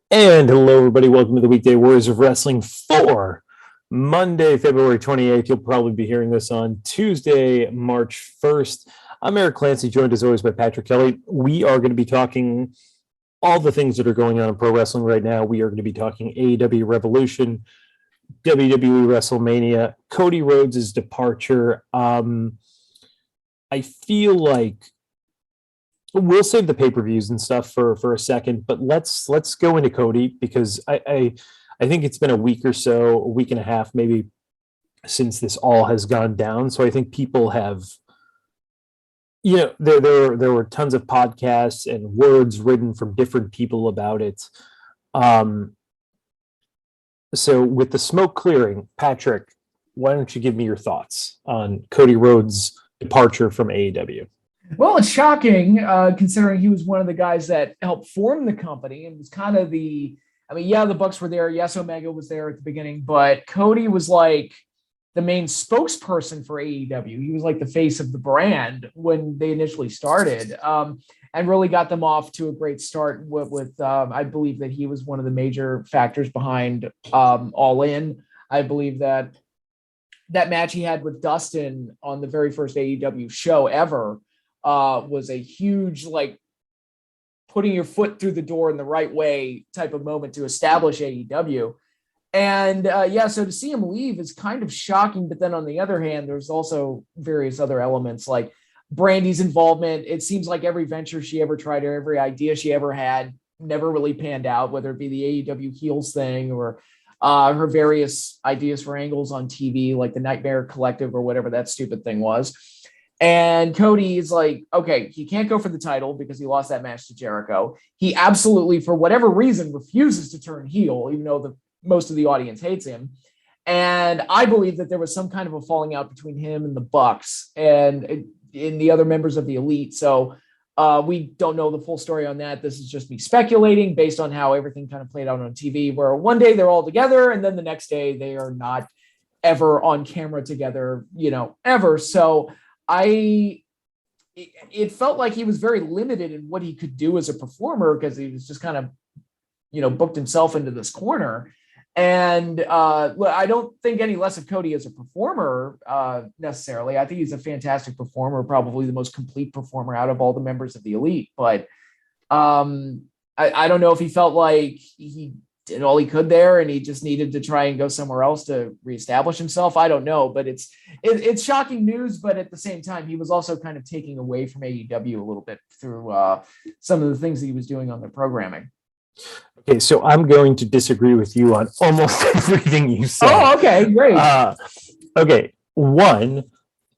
And hello, everybody. Welcome to the Weekday Warriors of Wrestling for Monday, February 28th. You'll probably be hearing this on Tuesday, March 1st. I'm Eric Clancy, joined as always by Patrick Kelly. We are going to be talking all the things that are going on in pro wrestling right now. We are going to be talking AEW Revolution, WWE Wrestlemania, Cody Rhodes' departure. I feel like we'll save the pay-per-views and stuff for a second, but let's go into Cody because I think it's been a week or so, a week and a half maybe, since this all has gone down. So I think people have, there were tons of podcasts and words written from different people about it. So with the smoke clearing, Patrick, why don't you give me your thoughts on Cody Rhodes' departure from AEW? Well, it's shocking considering he was one of the guys that helped form the company and was kind of the Bucks were there. Yes, Omega was there at the beginning, but Cody was like the main spokesperson for AEW. He was like the face of the brand when they initially started, and really got them off to a great start with I believe that he was one of the major factors behind All In. I believe that match he had with Dustin on the very first AEW show ever was a huge, like, putting your foot through the door in the right way type of moment to establish AEW. And so to see him leave is kind of shocking. But then on the other hand, there's also various other elements like Brandy's involvement. It seems like every venture she ever tried or every idea she ever had never really panned out, whether it be the AEW heels thing or her various ideas for angles on TV, like the Nightmare Collective or whatever that stupid thing was. And Cody is like, okay, he can't go for the title because he lost that match to Jericho. He absolutely, for whatever reason, refuses to turn heel, even though most of the audience hates him. And I believe that there was some kind of a falling out between him and the Bucks and in the other members of the Elite. So we don't know the full story on that. This is just me speculating based on how everything kind of played out on TV, where one day they're all together and then the next day they are not ever on camera together, ever. So it felt like he was very limited in what he could do as a performer because he was just kind of, booked himself into this corner. And I don't think any less of Cody as a performer necessarily. I think he's a fantastic performer, probably the most complete performer out of all the members of the Elite. But I don't know if he felt like he did all he could there and he just needed to try and go somewhere else to reestablish himself. I don't know, but it's shocking news. But at the same time, he was also kind of taking away from AEW a little bit through some of the things that he was doing on their programming. Okay, so I'm going to disagree with you on almost everything you said. Oh, okay, great. Okay, one,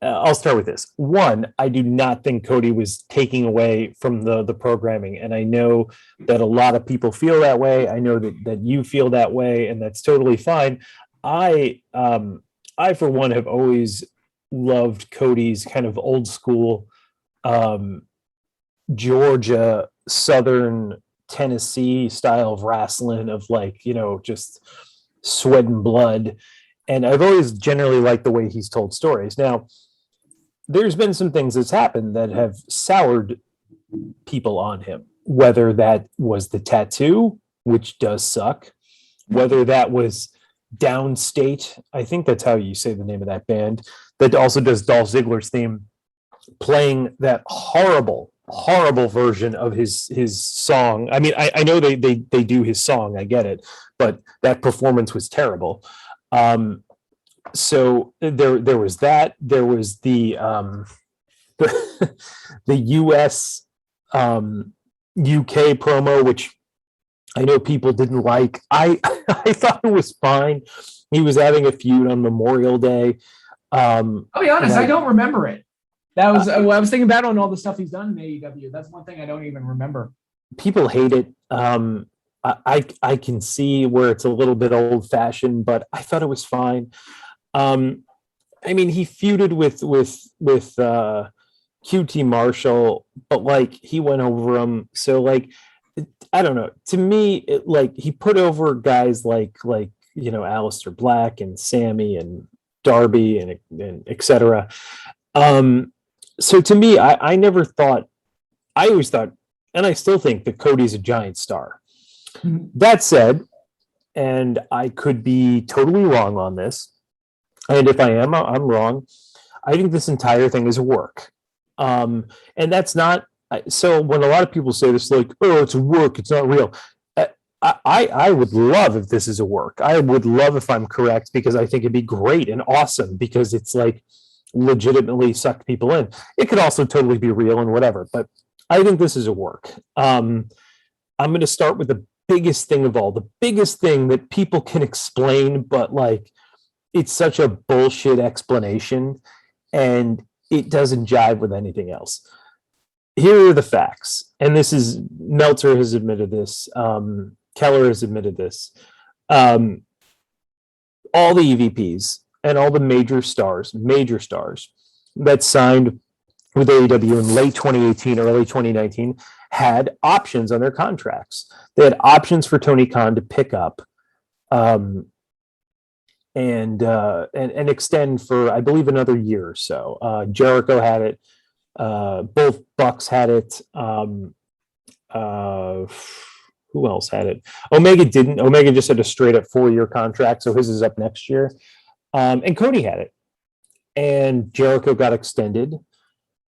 I'll start with this. One, I do not think Cody was taking away from the programming, and I know that a lot of people feel that way. I know that you feel that way, and that's totally fine. I for one have always loved Cody's kind of old school Georgia Southern Tennessee style of wrestling of just sweat and blood. And I've always generally liked the way he's told stories. Now, there's been some things that's happened that have soured people on him, whether that was the tattoo, which does suck, whether that was Downstate. I think that's how you say the name of that band that also does Dolph Ziggler's theme, playing that horrible version of his song. I mean, I know they do his song, I get it, but that performance was terrible. So there was that. There was the US UK promo, which I know people didn't like. I thought it was fine. He was having a feud on Memorial Day. I'll be honest, I don't remember it. That was I was thinking about on all the stuff he's done in AEW. That's one thing I don't even remember. People hate it. I can see where it's a little bit old fashioned, but I thought it was fine. I mean, he feuded with QT Marshall, but he went over him. So I don't know. To me, he put over guys like Aleister Black and Sammy and Darby and etc. So to me, I always thought, and I still think that Cody's a giant star. That said, and I could be totally wrong on this, and if I am, I'm wrong. I think this entire thing is a work. And that's not so when a lot of people say this, like, oh, it's a work, it's not real. I would love if this is a work. I would love if I'm correct, because I think it'd be great and awesome, because it's like legitimately sucked people in. It could also totally be real and whatever, but I think this is a work. I'm going to start with the biggest thing of all, the biggest thing that people can explain, but like it's such a bullshit explanation and it doesn't jive with anything else. Here are the facts. And this is Meltzer has admitted this. Keller has admitted this. All the EVPs and all the major stars that signed with AEW in late 2018, early 2019 had options on their contracts. They had options for Tony Khan to pick up and extend for, I believe, another year or so. Jericho had it. Both Bucks had it. Who else had it? Omega didn't. Omega just had a straight up 4-year contract, so his is up next year. And Cody had it. And Jericho got extended,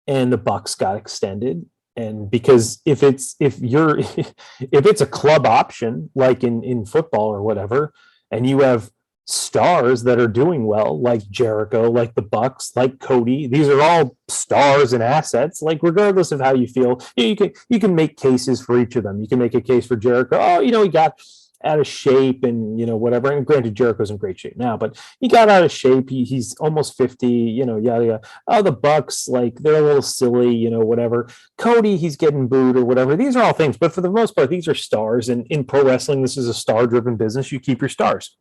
and the Bucks got extended. And because if it's a club option, like in football or whatever, and you have stars that are doing well, like Jericho, like the Bucks, like Cody, these are all stars and assets. Like regardless of how you feel, you can make cases for each of them. You can make a case for Jericho. Oh, he got out of shape and whatever. And granted, Jericho's in great shape now, but he got out of shape. He's almost 50. Yada yada. Oh, the Bucks, like they're a little silly. Whatever. Cody, he's getting booed or whatever. These are all things, but for the most part, these are stars. And in pro wrestling, this is a star-driven business. You keep your stars.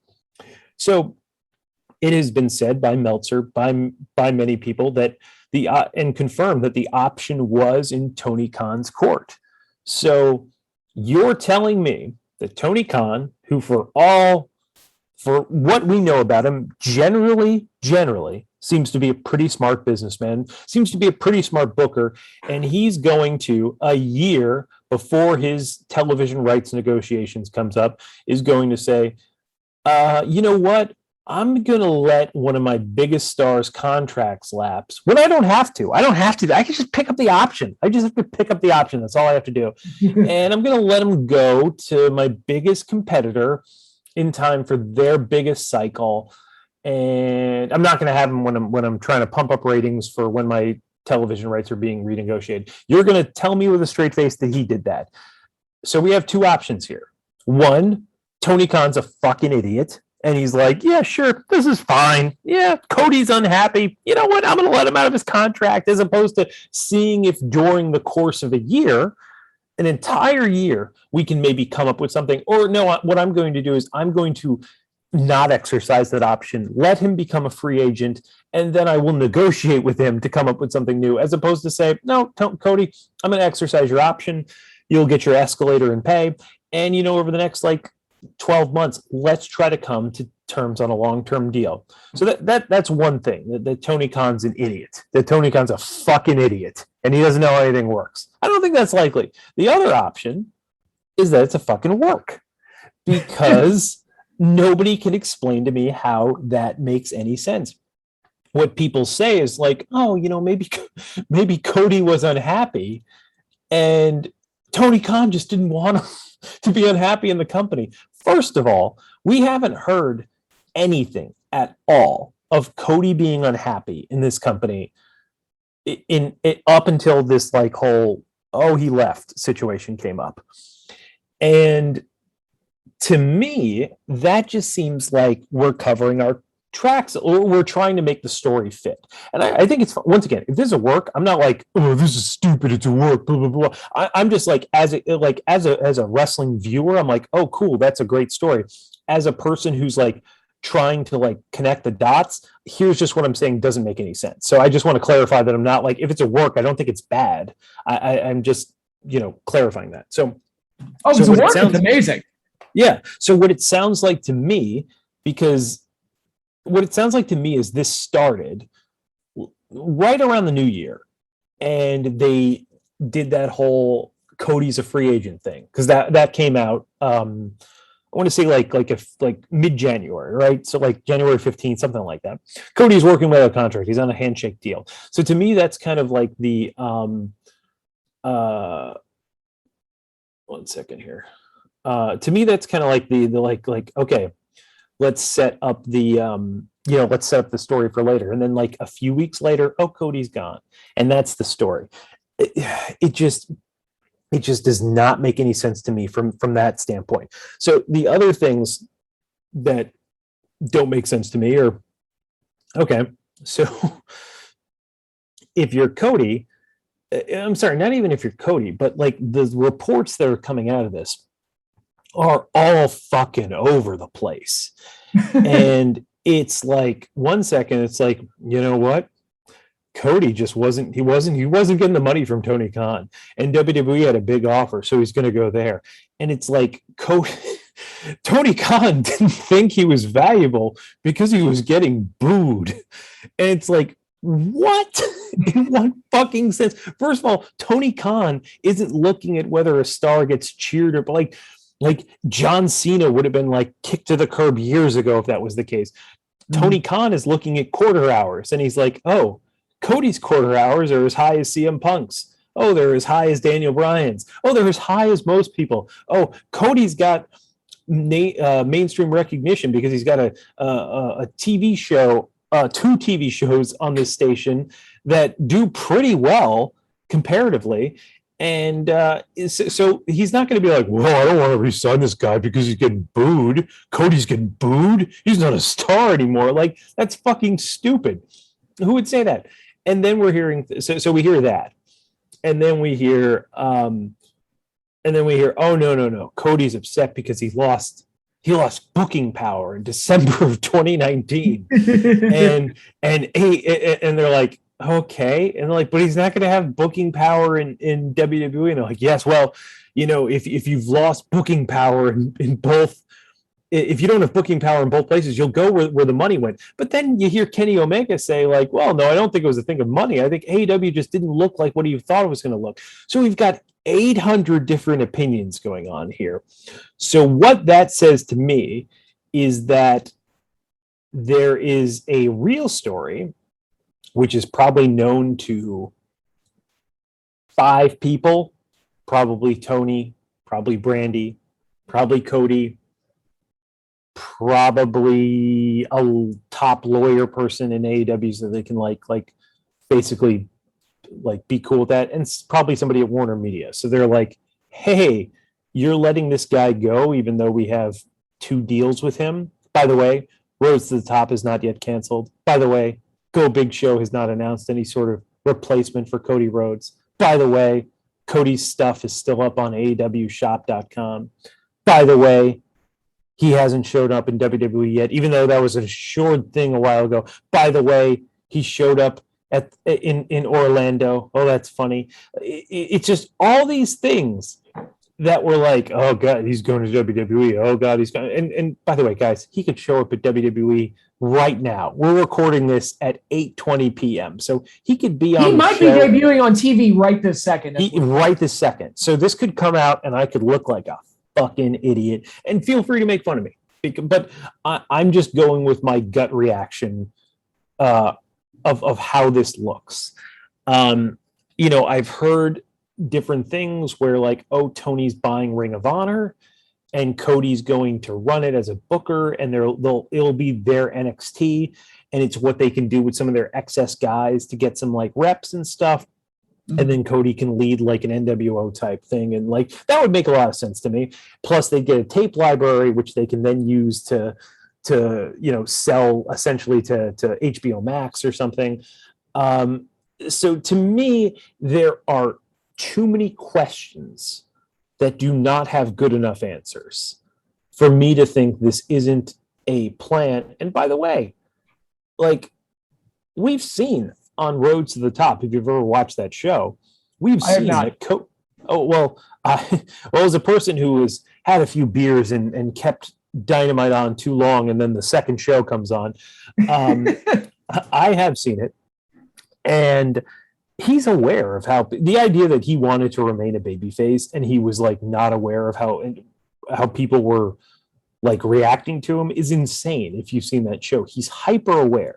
So it has been said by Meltzer, by many people, that and confirmed that the option was in Tony Khan's court. So you're telling me that Tony Khan, who for what we know about him, generally seems to be a pretty smart businessman, seems to be a pretty smart booker, and he's going to, a year before his television rights negotiations comes up, is going to say, you know what? I'm going to let one of my biggest stars' contracts lapse when I don't have to. I can just pick up the option. I just have to pick up the option. That's all I have to do. And I'm going to let him go to my biggest competitor in time for their biggest cycle. And I'm not going to have him when I'm trying to pump up ratings for when my television rights are being renegotiated. You're going to tell me with a straight face that he did that. So we have two options here. One, Tony Khan's a fucking idiot. And he's like, yeah, sure, this is fine. Yeah, Cody's unhappy. You know what? I'm going to let him out of his contract, as opposed to seeing if during the course of a year, an entire year, we can maybe come up with something. Or no, what I'm going to do is I'm going to not exercise that option, let him become a free agent, and then I will negotiate with him to come up with something new, as opposed to say, no, Cody, I'm going to exercise your option. You'll get your escalator in pay. And, over the next 12 months, let's try to come to terms on a long-term deal. So that's one thing, that Tony Khan's an idiot, that Tony Khan's a fucking idiot, and he doesn't know how anything works. I don't think that's likely. The other option is that it's a fucking work, because nobody can explain to me how that makes any sense. What people say is like, oh, maybe Cody was unhappy and Tony Khan just didn't want him to be unhappy in the company. First of all, we haven't heard anything at all of Cody being unhappy in this company up until this whole, he left situation came up. And to me, that just seems like we're covering our tracks, or we're trying to make the story fit. And I think it's, once again, if this is a work, I'm not like, oh, this is stupid, it's a work, blah blah blah. I'm just like, as a wrestling viewer, I'm like, oh cool, that's a great story. As a person who's trying to connect the dots, here's just what I'm saying doesn't make any sense. So I just want to clarify that I'm not if it's a work, I don't think it's bad. I'm just clarifying that. So it's a work. It's amazing. Yeah. So what it sounds like to me, is this started right around the new year, and they did that whole Cody's a free agent thing, because that came out. I want to say like mid-January, right? So like January 15th, something like that. Cody's working without a contract. He's on a handshake deal. So to me, that's kind of like the 1 second here. To me, that's kind of like the like okay, let's set up the let's set up the story for later. And then like a few weeks later, oh, Cody's gone, and that's the story. It just does not make any sense to me from that standpoint. So the other things that don't make sense to me are, okay, so if you're Cody, I'm sorry, not even if you're Cody, but like the reports that are coming out of this are all fucking over the place. And it's like 1 second, it's like, you know what? Cody just wasn't getting the money from Tony Khan, and WWE had a big offer, so he's going to go there. And it's like Tony Khan didn't think he was valuable because he was getting booed. And it's like, what? In what fucking sense? First of all, Tony Khan isn't looking at whether a star gets cheered or like John Cena would have been like kicked to the curb years ago if that was the case. Tony Khan is looking at quarter hours, and he's like, oh, Cody's quarter hours are as high as CM Punk's. Oh, they're as high as Daniel Bryan's. Oh, they're as high as most people. Oh, Cody's got mainstream recognition because he's got a TV show, 2 TV shows on this station that do pretty well comparatively. And so he's not going to be like, well, I don't want to re-sign this guy because he's getting booed. Cody's getting booed. He's not a star anymore. Like, that's fucking stupid. Who would say that? And then we're hearing, so we hear that, and then we hear, oh no, Cody's upset because he lost booking power in December of 2019, and they're like, okay, and they're like, but he's not going to have booking power in WWE, and they're like, yes, well, if you've lost booking power in both. If you don't have booking power in both places, you'll go where the money went. But then you hear Kenny Omega say, like, well, no, I don't think it was a thing of money. I think AEW just didn't look like what he thought it was going to look. So we've got 800 different opinions going on here. So what that says to me is that there is a real story, which is probably known to 5 people, probably Tony, probably Brandy, probably Cody, probably a top lawyer person in AEW so they can like basically like be cool with that, and probably somebody at Warner Media. So they're like, hey, you're letting this guy go even though we have 2 deals with him. By the way, Roads to the Top is not yet canceled. By the way, Go Big Show has not announced any sort of replacement for Cody Rhodes. By the way, Cody's stuff is still up on AEWshop.com. By the way, he hasn't showed up in WWE yet, even though that was a assured thing a while ago. By the way, he showed up in Orlando. Oh, that's funny. It's just all these things that were like, oh God, he's going to WWE. Oh God, he's going. And by the way, guys, he could show up at WWE right now. We're recording this at 8:20 p.m. So he could be on. He might be debuting on TV right this second. Right this second. So this could come out, and I could look like a fucking idiot. And feel free to make fun of me, but I'm just going with my gut reaction of how this looks. I've heard different things where like, oh, Tony's buying Ring of Honor and Cody's going to run it as a booker, and it'll be their NXT, and it's what they can do with some of their excess guys to get some like reps and stuff. And then Cody can lead like an NWO type thing. And like, that would make a lot of sense to me. Plus they get a tape library, which they can then use to sell essentially to HBO Max or something. So to me, there are too many questions that do not have good enough answers for me to think this isn't a plan. And by the way, like, we've seen on Road to the Top, if you've ever watched that show, we've seen that. As a person who had a few beers and kept Dynamite on too long, and then the second show comes on, I have seen it, and he's aware of how the idea that he wanted to remain a babyface and he was like not aware of how people were like reacting to him is insane. If you've seen that show, he's hyper aware.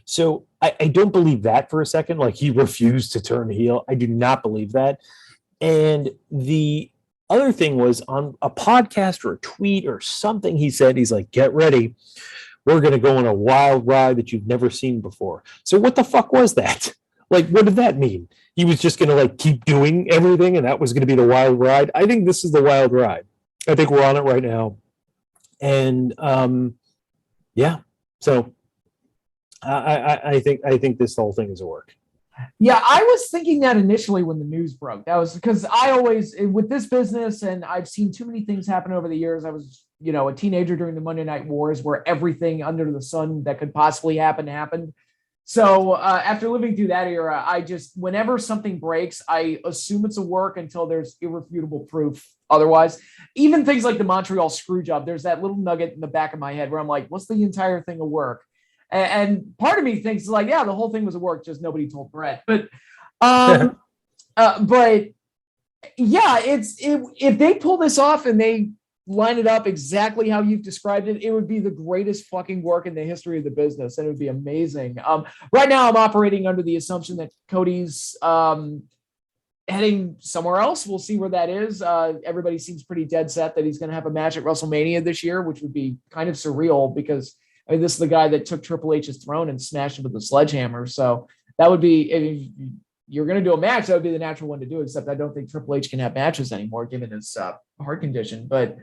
So I don't believe that for a second. Like he refused to turn heel. I do not believe that. And the other thing was on a podcast or a tweet or something, he said, he's like, get ready. We're going to go on a wild ride that you've never seen before. So what the fuck was that? Like, what did that mean? He was just going to like keep doing everything and that was going to be the wild ride. I think this is the wild ride. I think we're on it right now. And yeah, so I think this whole thing is a work. Yeah, I was thinking that initially when the news broke. That was because I always, with this business, and I've seen too many things happen over the years. I was, a teenager during the Monday Night Wars where everything under the sun that could possibly happen happened. So after living through that era, I just, whenever something breaks, I assume it's a work until there's irrefutable proof otherwise. Even things like the Montreal screw job, there's that little nugget in the back of my head where I'm like, what's the entire thing a work? And part of me thinks like, yeah, the whole thing was a work, just nobody told Brett. But but yeah, if they pull this off and they line it up exactly how you've described it, it would be the greatest fucking work in the history of the business, and it would be amazing. Right now, I'm operating under the assumption that Cody's heading somewhere else. We'll see where that is. Everybody seems pretty dead set that he's going to have a match at WrestleMania this year, which would be kind of surreal because this is the guy that took Triple H's throne and smashed him with a sledgehammer. So that would be, if you're going to do a match, that would be the natural one to do, except I don't think Triple H can have matches anymore given his heart condition. But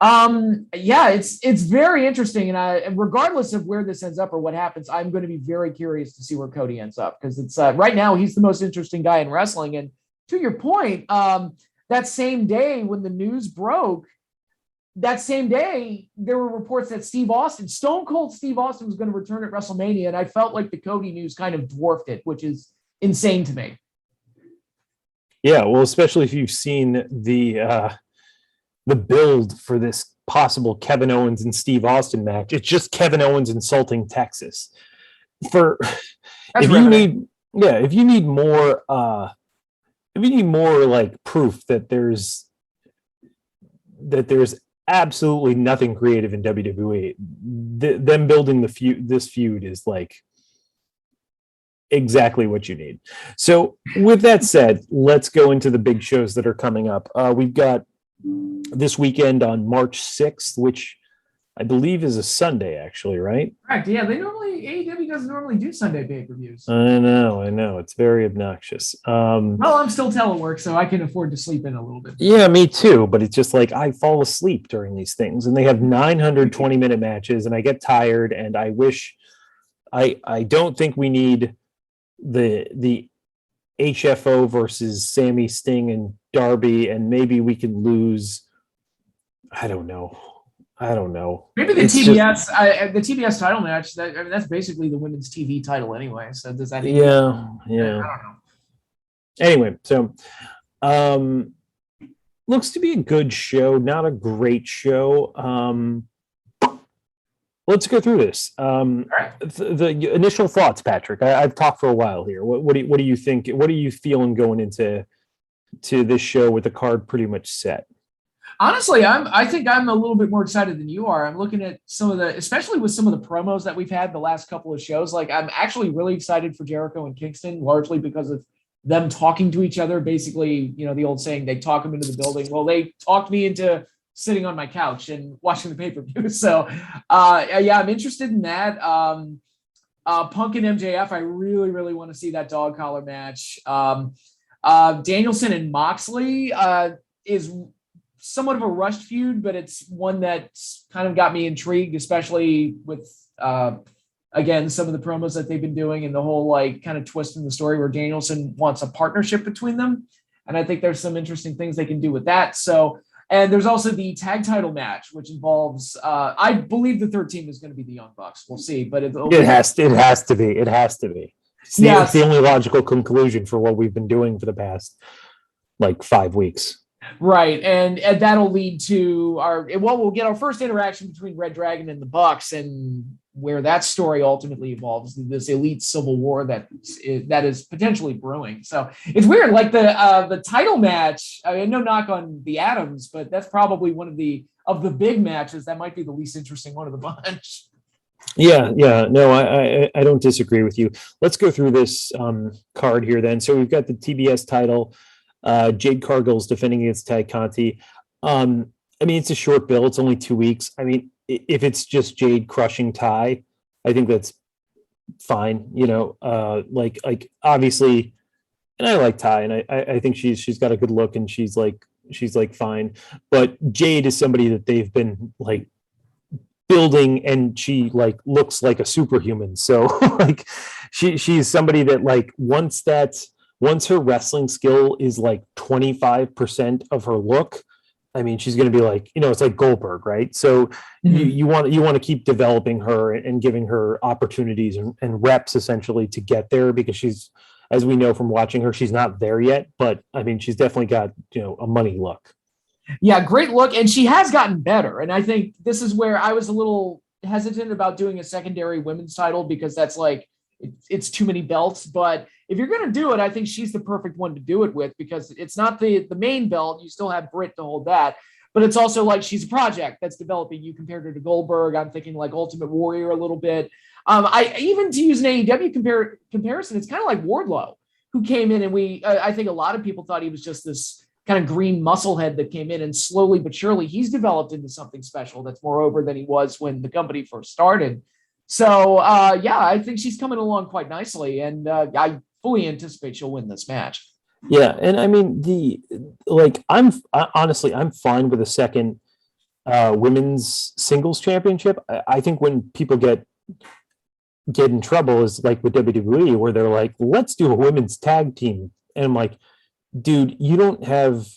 yeah, it's very interesting. And regardless of where this ends up or what happens, I'm going to be very curious to see where Cody ends up, because it's right now he's the most interesting guy in wrestling. And to your point, that same day when the news broke, that same day, there were reports that Stone Cold Steve Austin was going to return at WrestleMania. And I felt like the Cody news kind of dwarfed it, which is insane to me. Yeah, well, especially if you've seen the build for this possible Kevin Owens and Steve Austin match. It's just Kevin Owens insulting Texas. If you need more like proof that there's absolutely nothing creative in WWE, them building this feud is like exactly what you need. So with that said, let's go into the big shows that are coming up. We've got this weekend on March 6th, which I believe is a Sunday, actually, right? Correct. Yeah, AEW doesn't normally do Sunday pay-per-views. I know. It's very obnoxious. Well, I'm still telework, so I can afford to sleep in a little bit. Yeah, me too. But it's just like I fall asleep during these things, and they have 920-minute matches, and I get tired, and I wish I don't think we need the HFO versus Sammy, Sting, and Darby, and maybe we can lose. I don't know. Maybe the TBS title match. That's basically the women's TV title anyway. So does that? Yeah. I don't know. Anyway, so looks to be a good show, not a great show. Let's go through this. The initial thoughts, Patrick. I've talked for a while here. What do you think? What are you feeling going into this show with the card pretty much set? Honestly, I think I'm a little bit more excited than you are. I'm looking at especially with some of the promos that we've had the last couple of shows. Like, I'm actually really excited for Jericho and Kingston, largely because of them talking to each other. Basically, the old saying, they talk them into the building. Well, they talked me into sitting on my couch and watching the pay-per-view. So, yeah, I'm interested in that. Punk and MJF, I really, really want to see that dog collar match. Danielson and Moxley is somewhat of a rushed feud, but it's one that's kind of got me intrigued, especially with, again, some of the promos that they've been doing and the whole like kind of twist in the story where Danielson wants a partnership between them. And I think there's some interesting things they can do with that. So, and there's also the tag title match, which involves, I believe the third team is going to be the Young Bucks. We'll see, but it has to be. It's the only logical conclusion for what we've been doing for the past like 5 weeks. Right, and that'll lead to we'll get our first interaction between Red Dragon and the Bucks, and where that story ultimately evolves, this elite civil war that is potentially brewing. So it's weird, like the title match. I mean, no knock on the Adams, but that's probably one of the big matches that might be the least interesting one of the bunch. Yeah, no, I don't disagree with you. Let's go through this card here then. So we've got the TBS title. Jade Cargill's defending against Ty Conti. I mean, it's a short bill. It's only 2 weeks. I mean, if it's just Jade crushing Ty, I think that's fine. Like obviously, and I like Ty, and I think she's got a good look, and she's like fine. But Jade is somebody that they've been like building, and she like looks like a superhuman. So like she's somebody that like once her wrestling skill is like 25% of her look, I mean, she's going to be like, it's like Goldberg, right? So you want to keep developing her and giving her opportunities and reps essentially to get there, because she's, as we know from watching her, she's not there yet, but I mean, she's definitely got, a money look. Yeah, great look. And she has gotten better. And I think this is where I was a little hesitant about doing a secondary women's title, because that's like, it's too many belts. But if you're going to do it, I think she's the perfect one to do it with, because it's not the main belt. You still have Britt to hold that. But it's also like she's a project that's developing. You compared her to Goldberg. I'm thinking like Ultimate Warrior a little bit. I even, to use an AEW comparison, it's kind of like Wardlow, who came in, and I think a lot of people thought he was just this kind of green musclehead that came in, and slowly but surely he's developed into something special that's more over than he was when the company first started. So yeah, I think she's coming along quite nicely, and I fully anticipate she'll win this match. Yeah, and I mean honestly, I'm fine with a second women's singles championship. I think when people get in trouble is like with WWE, where they're like, let's do a women's tag team, and I'm like, dude, you don't have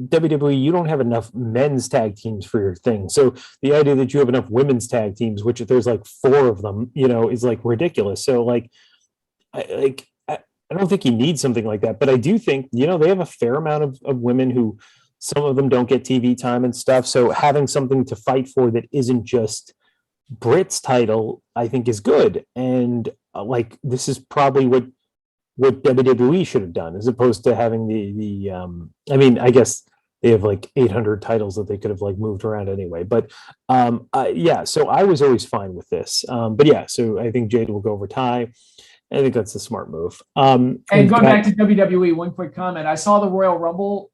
WWE, you don't have enough men's tag teams for your thing. So the idea that you have enough women's tag teams, which there's like 4 of them, is like ridiculous. So like, I don't think you need something like that, but I do think, they have a fair amount of women who, some of them don't get TV time and stuff. So having something to fight for that isn't just Britt's title, I think is good. And like, this is probably what WWE should have done, as opposed to having I mean, I guess they have like 800 titles that they could have like moved around anyway. But yeah, so I was always fine with this. But yeah, so I think Jade will go over Ty. I think that's a smart move. And going back to WWE, one quick comment. I saw the Royal Rumble.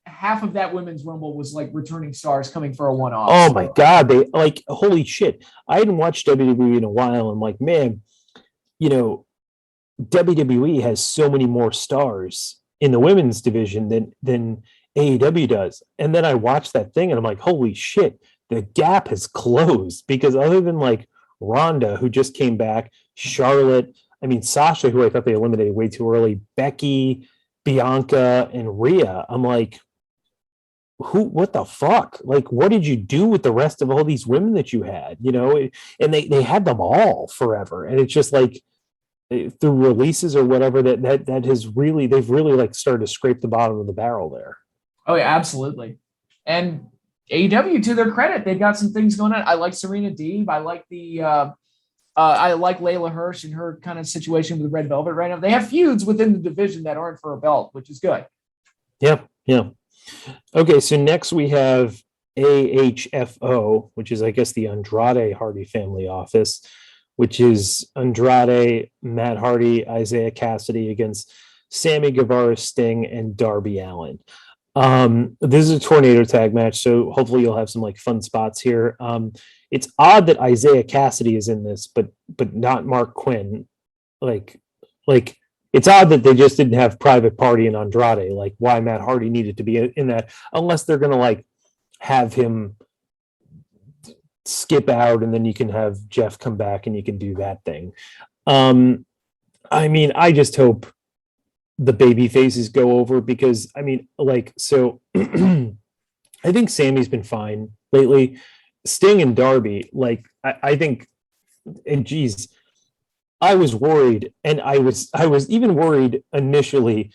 Half of that women's Rumble was like returning stars coming for a one-off. Oh my God. They like, holy shit. I hadn't watched WWE in a while. I'm like, man, WWE has so many more stars in the women's division than AEW does. And then I watched that thing and I'm like, holy shit, the gap has closed, because other than like Ronda, who just came back, Charlotte, I mean, Sasha, who I thought they eliminated way too early, Becky, Bianca, and Rhea, I'm like, what the fuck? Like, what did you do with the rest of all these women that you had, and they had them all forever. And it's just like, through releases or whatever, that has really, they've really like started to scrape the bottom of the barrel there. Oh yeah, absolutely. And AEW, to their credit, they've got some things going on. I like Serena Deeb. I like I like Layla Hirsch and her kind of situation with Red Velvet right now. They have feuds within the division that aren't for a belt, which is good. Yeah. Okay, so next we have AHFO, which is, I guess, the Andrade Hardy family office, which is Andrade, Matt Hardy, Isaiah Cassidy against Sammy Guevara, Sting, and Darby Allin. This is a tornado tag match, so hopefully you'll have some like fun spots here. It's odd that Isaiah Cassidy is in this, but not Mark Quinn. Like it's odd that they just didn't have Private Party and Andrade. Like, why Matt Hardy needed to be in that, unless they're gonna like have him skip out and then you can have Jeff come back and you can do that thing. I mean, I just hope the baby faces go over, because I mean, like, so I think Sammy's been fine lately. Sting and Darby, like, I think, and I was worried, and I was even worried initially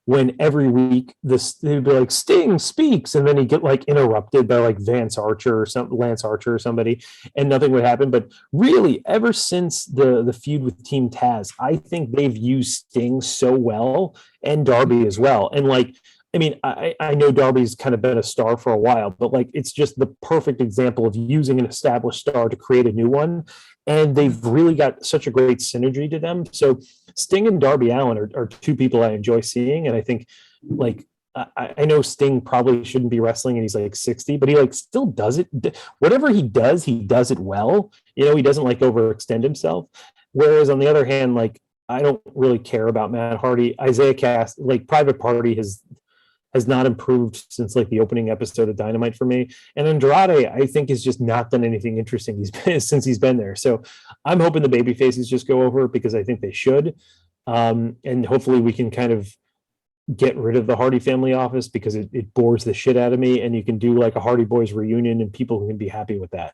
when every week they'd be like Sting speaks, and then he'd get like interrupted by like Lance Archer or somebody, and nothing would happen. But really, ever since the feud with Team Taz, I think they've used Sting so well, and Darby as well. And like, I mean, I know Darby's kind of been a star for a while, but like it's just the perfect example of using an established star to create a new one. And they've really got such a great synergy to them. So Sting and Darby Allin are two people I enjoy seeing. And I think like I know Sting probably shouldn't be wrestling and he's like 60, but he like still does it. Whatever he does it well. You know, he doesn't like overextend himself. Whereas on the other hand, like I don't really care about Matt Hardy. Isaiah Cass, like Private Party has not improved since like the opening episode of Dynamite for me. And Andrade, I think, has just not done anything interesting since he's been there. So I'm hoping the baby faces just go over because I think they should. And hopefully we can kind of get rid of the Hardy family office because it bores the shit out of me. And you can do like a Hardy Boys reunion and people can be happy with that.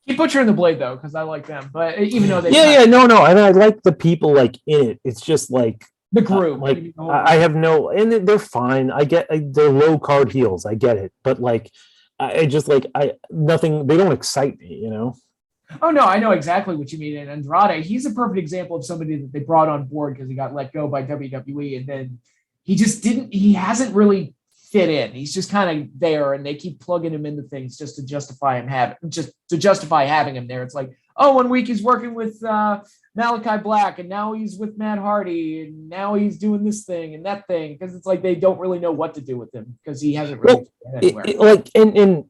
Keep butchering the Blade though, because I like them. But even though they no, and I like the people like in it. It's just like the group, like I have no, and they're fine. I get they're low card heels. I get it, but like I just like nothing. They don't excite me, you know. Oh no, I know exactly what you mean. And Andrade, he's a perfect example of somebody that they brought on board because he got let go by WWE, and then he just didn't. He hasn't really fit in. He's just kind of there, and they keep plugging him into things just to justify having him there. It's like, oh, 1 week he's working with Malachi Black, and now he's with Matt Hardy, and now he's doing this thing and that thing, because it's like they don't really know what to do with him because he hasn't really been anywhere. And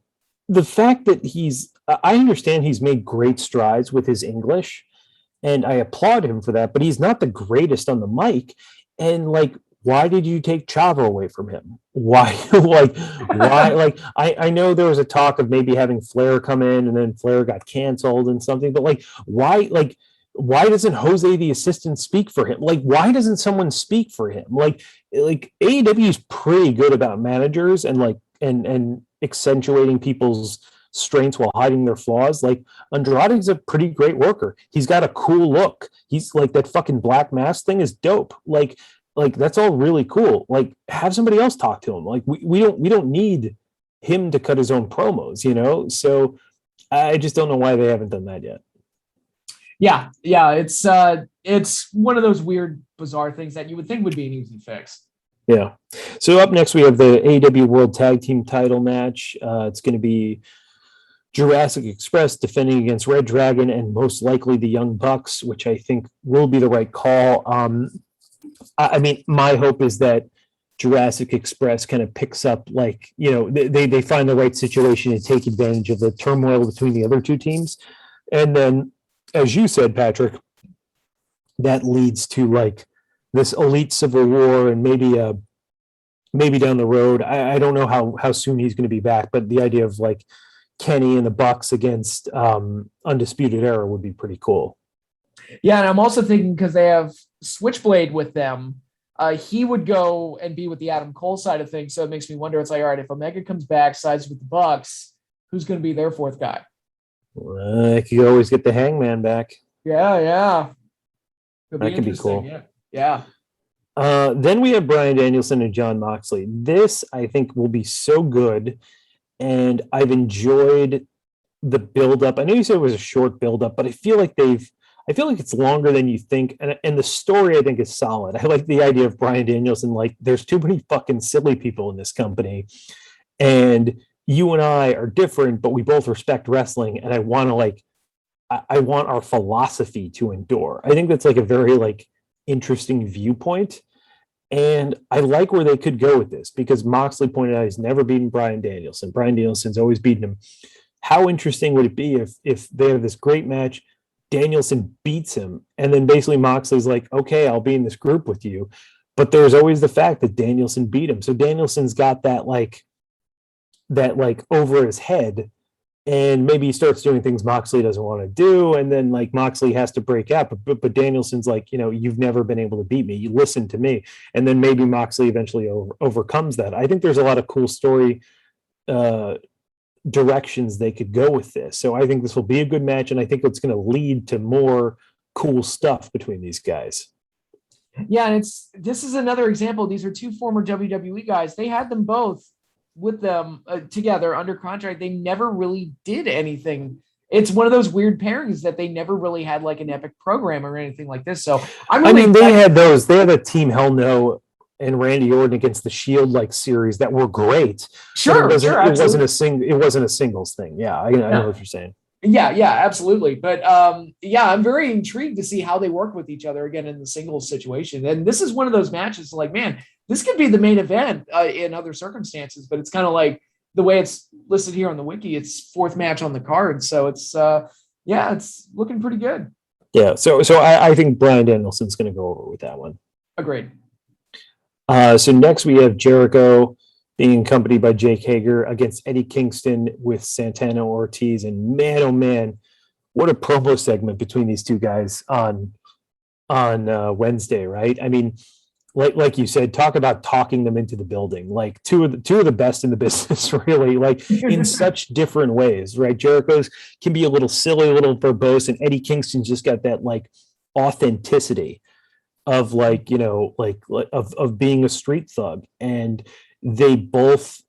the fact that I understand he's made great strides with his English, and I applaud him for that, but he's not the greatest on the mic. And like, why did you take Chavo away from him? Why? Why? Like, I know there was a talk of maybe having Flair come in, and then Flair got canceled and something. But like, why? Like, why doesn't Jose the assistant speak for him? Like, why doesn't someone speak for him? Like AEW is pretty good about managers and like and accentuating people's strengths while hiding their flaws. Like Andrade's a pretty great worker. He's got a cool look. He's like that fucking black mask thing is dope. Like that's all really cool. Like have somebody else talk to him. Like we don't need him to cut his own promos, you know? So I just don't know why they haven't done that yet. Yeah. It's one of those weird, bizarre things that you would think would be an easy fix. Yeah. So up next we have the AEW World Tag Team title match. It's going to be Jurassic Express defending against Red Dragon and most likely the Young Bucks, which I think will be the right call. I mean, my hope is that Jurassic Express kind of picks up, like, you know, they find the right situation to take advantage of the turmoil between the other two teams. And then, as you said, Patrick, that leads to like this elite civil war and maybe down the road. I don't know how soon he's going to be back, but the idea of like Kenny and the Bucks against Undisputed Era would be pretty cool. Yeah, and I'm also thinking because they have Switchblade with them, he would go and be with the Adam Cole side of things. So it makes me wonder. It's like, all right, if Omega comes back, sides with the Bucks, who's going to be their fourth guy? You could always get the Hangman back. Yeah. That could be cool. Yeah. Then we have Bryan Danielson and Jon Moxley. This, I think, will be so good. And I've enjoyed the build-up. I know you said it was a short build-up, but I feel like it's longer than you think. And the story, I think, is solid. I like the idea of Bryan Danielson. Like, there's too many fucking silly people in this company. And you and I are different, but we both respect wrestling. And I want our philosophy to endure. I think that's like a very like interesting viewpoint. And I like where they could go with this because Moxley pointed out he's never beaten Bryan Danielson. Bryan Danielson's always beaten him. How interesting would it be if they have this great match, Danielson beats him, and then basically Moxley's like, okay, I'll be in this group with you. But there's always the fact that Danielson beat him. So Danielson's got that over his head, and maybe he starts doing things Moxley doesn't want to do, and then like Moxley has to break out, but Danielson's like, you know, you've never been able to beat me, you listen to me, and then maybe Moxley eventually overcomes that. I think there's a lot of cool story directions they could go with this, so I think this will be a good match, and I think it's going to lead to more cool stuff between these guys. Yeah, and this is another example. These are two former WWE guys. They had them both with them together under contract. They never really did anything. It's one of those weird pairings that they never really had like an epic program or anything like this. So I'm I really mean, they excited. had those. They had a Team Hell No and Randy Orton against the Shield like series that were great, but it Sure, wasn't. sure, It wasn't a absolutely. sing. It wasn't a singles thing. Yeah, I know No. what you're saying. Yeah, absolutely. But yeah, I'm very intrigued to see how they work with each other again in the singles situation. And this is one of those matches like, man, this could be the main event in other circumstances, but it's kind of like the way it's listed here on the wiki, it's fourth match on the card. So it's yeah, it's looking pretty good. Yeah. So I think Bryan Danielson's going to go over with that one. Agreed. So next we have Jericho being accompanied by Jake Hager against Eddie Kingston with Santana Ortiz. And man, oh man, what a promo segment between these two guys on Wednesday, right? I mean, like you said, talk about talking them into the building. Like two of the best in the business, really. Like in such different ways, right? Jericho's can be a little silly, a little verbose, and Eddie Kingston's just got that like authenticity of like of being a street thug, and they both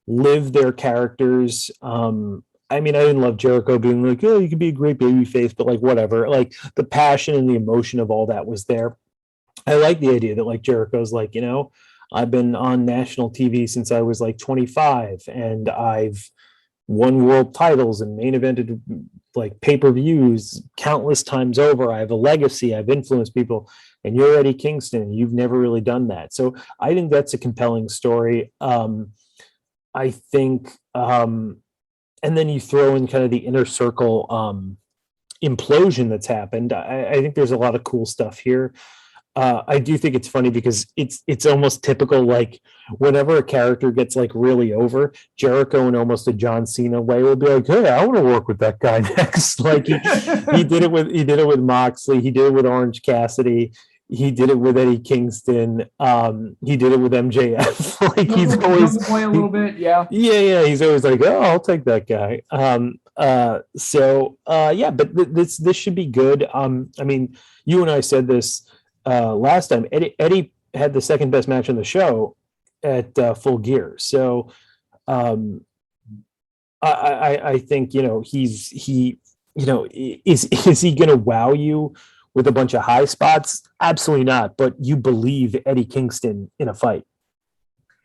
live their characters. I mean, I didn't love Jericho being like, oh, you could be a great baby face, but like whatever. Like the passion and the emotion of all that was there. I like the idea that like Jericho's like, I've been on national TV since I was like 25, and I've won world titles and main evented like pay-per-views countless times over. I have a legacy. I've influenced people, and you're Eddie Kingston, and you've never really done that. So I think that's a compelling story. I think, and then you throw in kind of the inner circle implosion that's happened. I think there's a lot of cool stuff here. I do think it's funny because it's almost typical. Like whenever a character gets like really over, Jericho in almost a John Cena way will be like, "Hey, I want to work with that guy next." Like he did it with Moxley. He did it with Orange Cassidy. He did it with Eddie Kingston. He did it with MJF. Like he's always Boy a little bit, yeah. yeah. He's always like, "Oh, I'll take that guy." Yeah, but this should be good. I mean, you and I said this last time. Eddie had the second best match on the show at Full Gear. So I think is he going to wow you with a bunch of high spots? Absolutely not. But you believe Eddie Kingston in a fight.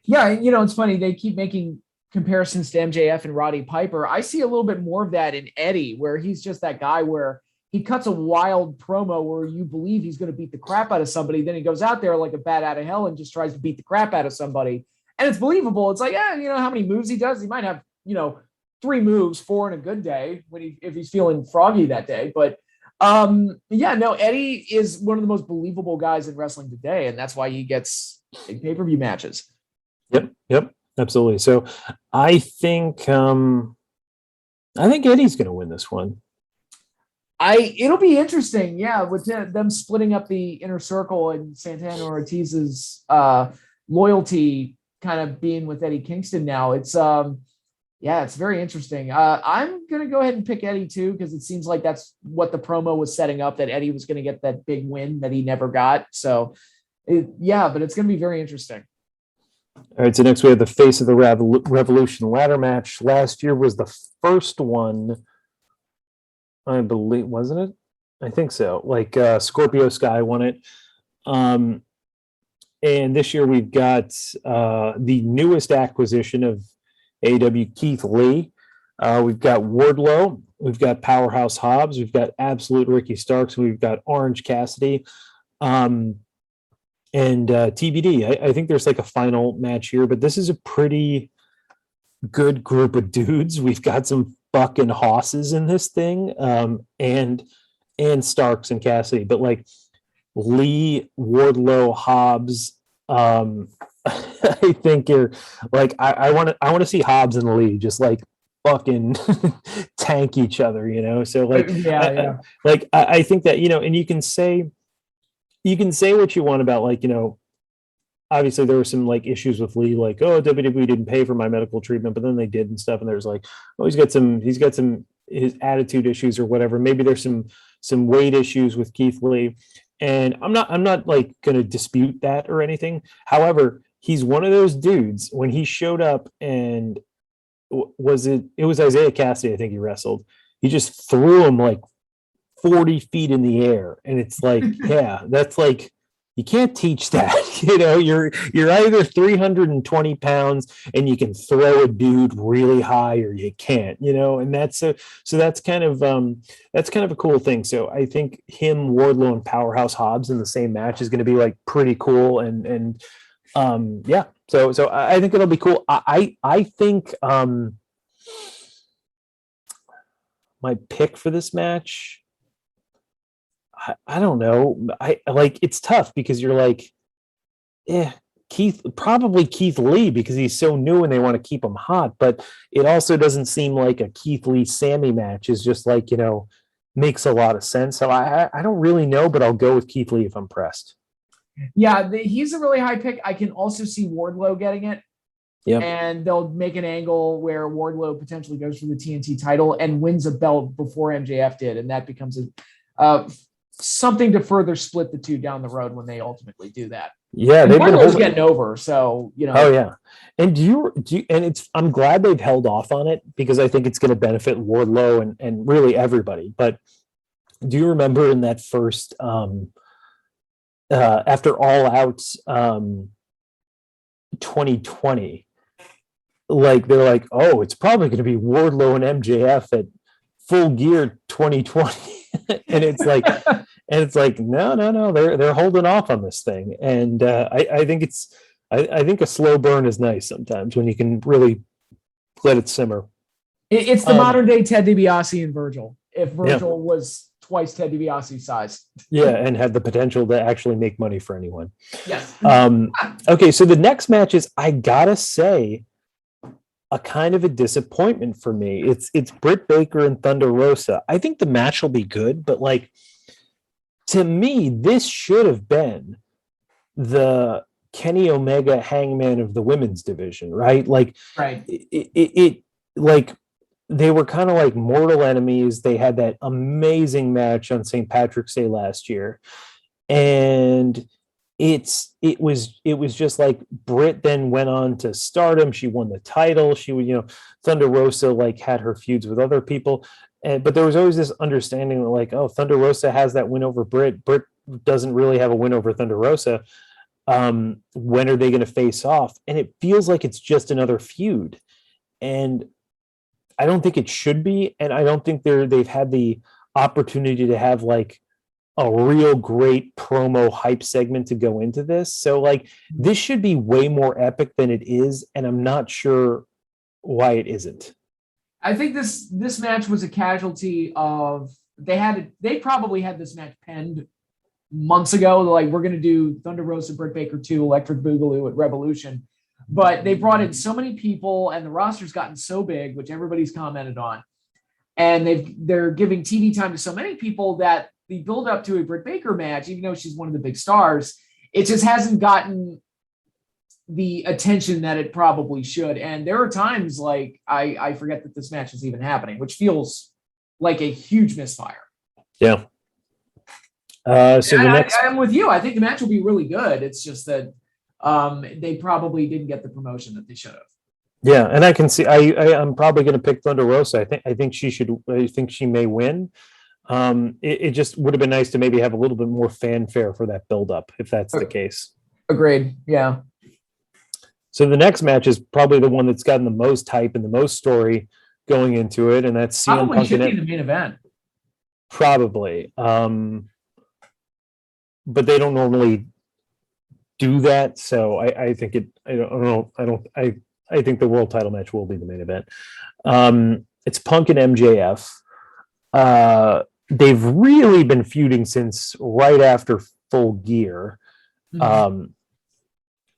Yeah, it's funny. They keep making comparisons to MJF and Roddy Piper. I see a little bit more of that in Eddie, where he's just that guy where he cuts a wild promo where you believe he's going to beat the crap out of somebody. Then he goes out there like a bat out of hell and just tries to beat the crap out of somebody. And it's believable. It's like, yeah, how many moves he does. He might have, 3 moves, 4 in a good day if he's feeling froggy that day. But yeah, no, Eddie is one of the most believable guys in wrestling today. And that's why he gets big pay-per-view matches. Yep, absolutely. So I think Eddie's going to win this one. It'll be interesting, yeah, with them splitting up the inner circle and Santana Ortiz's loyalty kind of being with Eddie Kingston now. It's it's very interesting. I'm gonna go ahead and pick Eddie too, because it seems like that's what the promo was setting up, that Eddie was gonna get that big win that he never got. So but it's gonna be very interesting. All right, so next we have the Face of the Revolution ladder match. Last year was the first one, I believe, wasn't it? I think so. Like Scorpio Sky won it. And this year we've got the newest acquisition of AEW, Keith Lee. We've got Wardlow. We've got Powerhouse Hobbs. We've got Absolute Ricky Starks. We've got Orange Cassidy. And TBD. I think there's like a final match here, but this is a pretty good group of dudes. We've got some fucking hosses in this thing, and Starks and Cassidy, but like Lee, Wardlow, Hobbs. I think you're like I want to see Hobbs and Lee just like fucking tank each other, So like I think that and you can say what you want about like obviously there were some like issues with Lee, like, oh, WWE didn't pay for my medical treatment, but then they did and stuff. And there's like, oh, he's got some his attitude issues or whatever. Maybe there's some weight issues with Keith Lee. And I'm not like going to dispute that or anything. However, he's one of those dudes when he showed up and it was Isaiah Cassidy, I think he wrestled. He just threw him like 40 feet in the air. And it's like, yeah, that's like, you can't teach that. You're either 320 pounds and you can throw a dude really high, or you can't, and so that's kind of a cool thing. So I think him, Wardlow, and Powerhouse Hobbs in the same match is going to be like pretty cool. And yeah, so I think it'll be cool. I think my pick for this match, I don't know. I like, it's tough because you're like, probably Keith Lee, because he's so new and they want to keep him hot. But it also doesn't seem like a Keith Lee Sammy match is just like, makes a lot of sense. So I don't really know, but I'll go with Keith Lee if I'm pressed. Yeah, he's a really high pick. I can also see Wardlow getting it. Yeah. And they'll make an angle where Wardlow potentially goes for the TNT title and wins a belt before MJF did. And that becomes something to further split the two down the road when they ultimately do that. Yeah, they've been getting over. So, Oh yeah. And I'm glad they've held off on it, because I think it's going to benefit Wardlow and really everybody. But do you remember in that first after All Out 2020, like they're like, oh, it's probably going to be Wardlow and MJF at Full Gear 2020. and it's like no, they're holding off on this thing. And I think I think a slow burn is nice sometimes when you can really let it simmer. It's the modern day Ted DiBiase and Virgil, if Virgil was twice Ted DiBiase's size. Yeah, and had the potential to actually make money for anyone. Yes. Okay, so the next match is, I gotta say, a kind of a disappointment for me. It's Britt Baker and Thunder Rosa. I think the match will be good, but like, to me, this should have been the Kenny Omega Hangman of the women's division, right? Like, right. It like, they were kind of like mortal enemies. They had that amazing match on St. Patrick's Day last year, and it was just like, Britt then went on to Stardom. She won the title. She would, Thunder Rosa like had her feuds with other people, but there was always this understanding that like, oh, Thunder Rosa has that win over Britt. Britt doesn't really have a win over Thunder Rosa. When are they going to face off? And it feels like it's just another feud, and I don't think it should be. And I don't think they've had the opportunity to have like a real great promo hype segment to go into this. So like, this should be way more epic than it is. And I'm not sure why it isn't. I think this match was a casualty of, they probably had this match penned months ago. They're like, we're going to do Thunder Rosa, Britt Baker 2, Electric Boogaloo at Revolution. But they brought in so many people and the roster's gotten so big, which everybody's commented on. And they're giving TV time to so many people that the build up to a Britt Baker match, even though she's one of the big stars, it just hasn't gotten the attention that it probably should. And there are times like I forget that this match is even happening, which feels like a huge misfire. Yeah. I'm with you. I think the match will be really good. It's just that they probably didn't get the promotion that they should have. Yeah, and I can see. I'm probably going to pick Thunder Rosa. I think she should. I think she may win. It just would have been nice to maybe have a little bit more fanfare for that build-up, if that's the case. Agreed. Yeah. So the next match is probably the one that's gotten the most hype and the most story going into it, and that's CM Punk. Should be the main event. Probably, but they don't normally do that, so I think it. I don't know. I think the world title match will be the main event. It's Punk and MJF. They've really been feuding since right after Full Gear. Mm-hmm.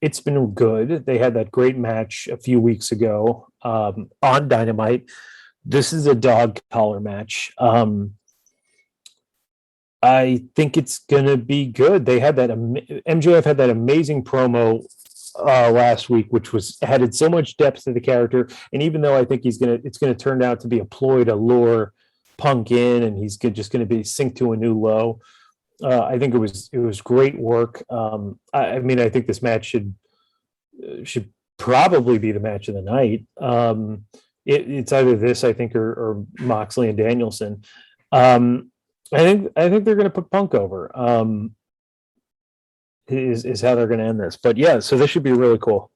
It's been good. They had that great match a few weeks ago on Dynamite. This is a dog collar match. I think it's gonna be good. They had that MJF had that amazing promo last week, which added so much depth to the character. And even though I think it's gonna turn out to be a ploy to lure Punk in, and he's just gonna be synced to a new low, I think it was great work. I mean, I think this match should probably be the match of the night. It's either this, I think, or Moxley and Danielson. I think they're going to put Punk over. Is how they're going to end this. But yeah, so this should be really cool.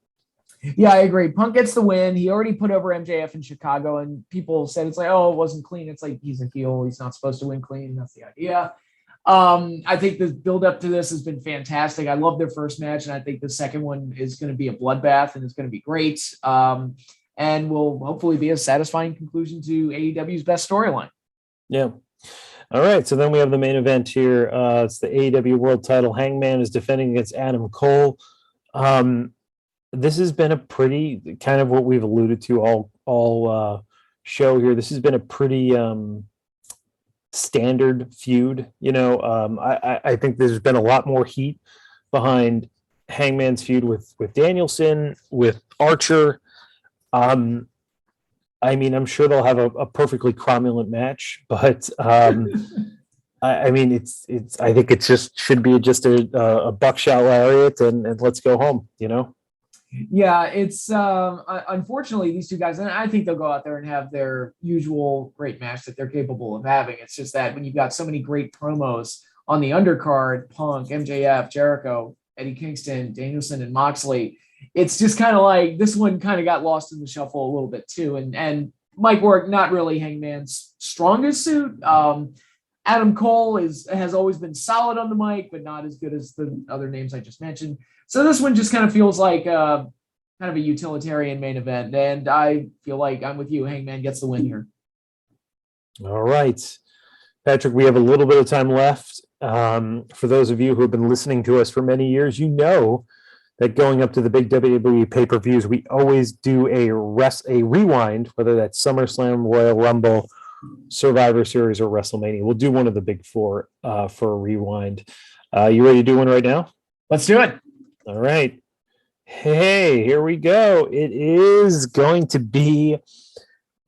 Yeah, I agree. Punk gets the win. He already put over MJF in Chicago, and people said it's like, oh, it wasn't clean. It's like he's a heel. He's not supposed to win clean. That's the idea. I think the build up to this has been fantastic. I love their first match, and I think the second one is going to be a bloodbath, and it's going to be great. And will hopefully be a satisfying conclusion to AEW's best storyline. Yeah. All right. So then we have the main event here. It's the AEW World Title. Hangman is defending against Adam Cole. This has been a pretty kind of what we've alluded to all show here. This has been a pretty standard feud. I think there's been a lot more heat behind Hangman's feud with Danielson, with Archer. I mean, I'm sure they'll have a perfectly cromulent match, but I mean, it's. I think it just should be just a buckshot lariat and let's go home. Yeah, it's unfortunately these two guys, and I think they'll go out there and have their usual great match that they're capable of having. It's just that when you've got so many great promos on the undercard, Punk, MJF, Jericho, Eddie Kingston, Danielson, and Moxley, it's just kind of like this one kind of got lost in the shuffle a little bit too. And Mike work, not really Hangman's strongest suit. Adam Cole has always been solid on the mic, but not as good as the other names I just mentioned. So this one just kind of feels like kind of a utilitarian main event. And I feel like I'm with you. Hangman gets the win here. All right. Patrick, we have a little bit of time left. For those of you who have been listening to us for many years, you know that going up to the big WWE pay-per-views, we always do a rewind, whether that's SummerSlam, Royal Rumble, Survivor Series, or WrestleMania. We'll do one of the big four for a rewind. You ready to do one right now? Let's do it. All right. Hey, here we go. It is going to be...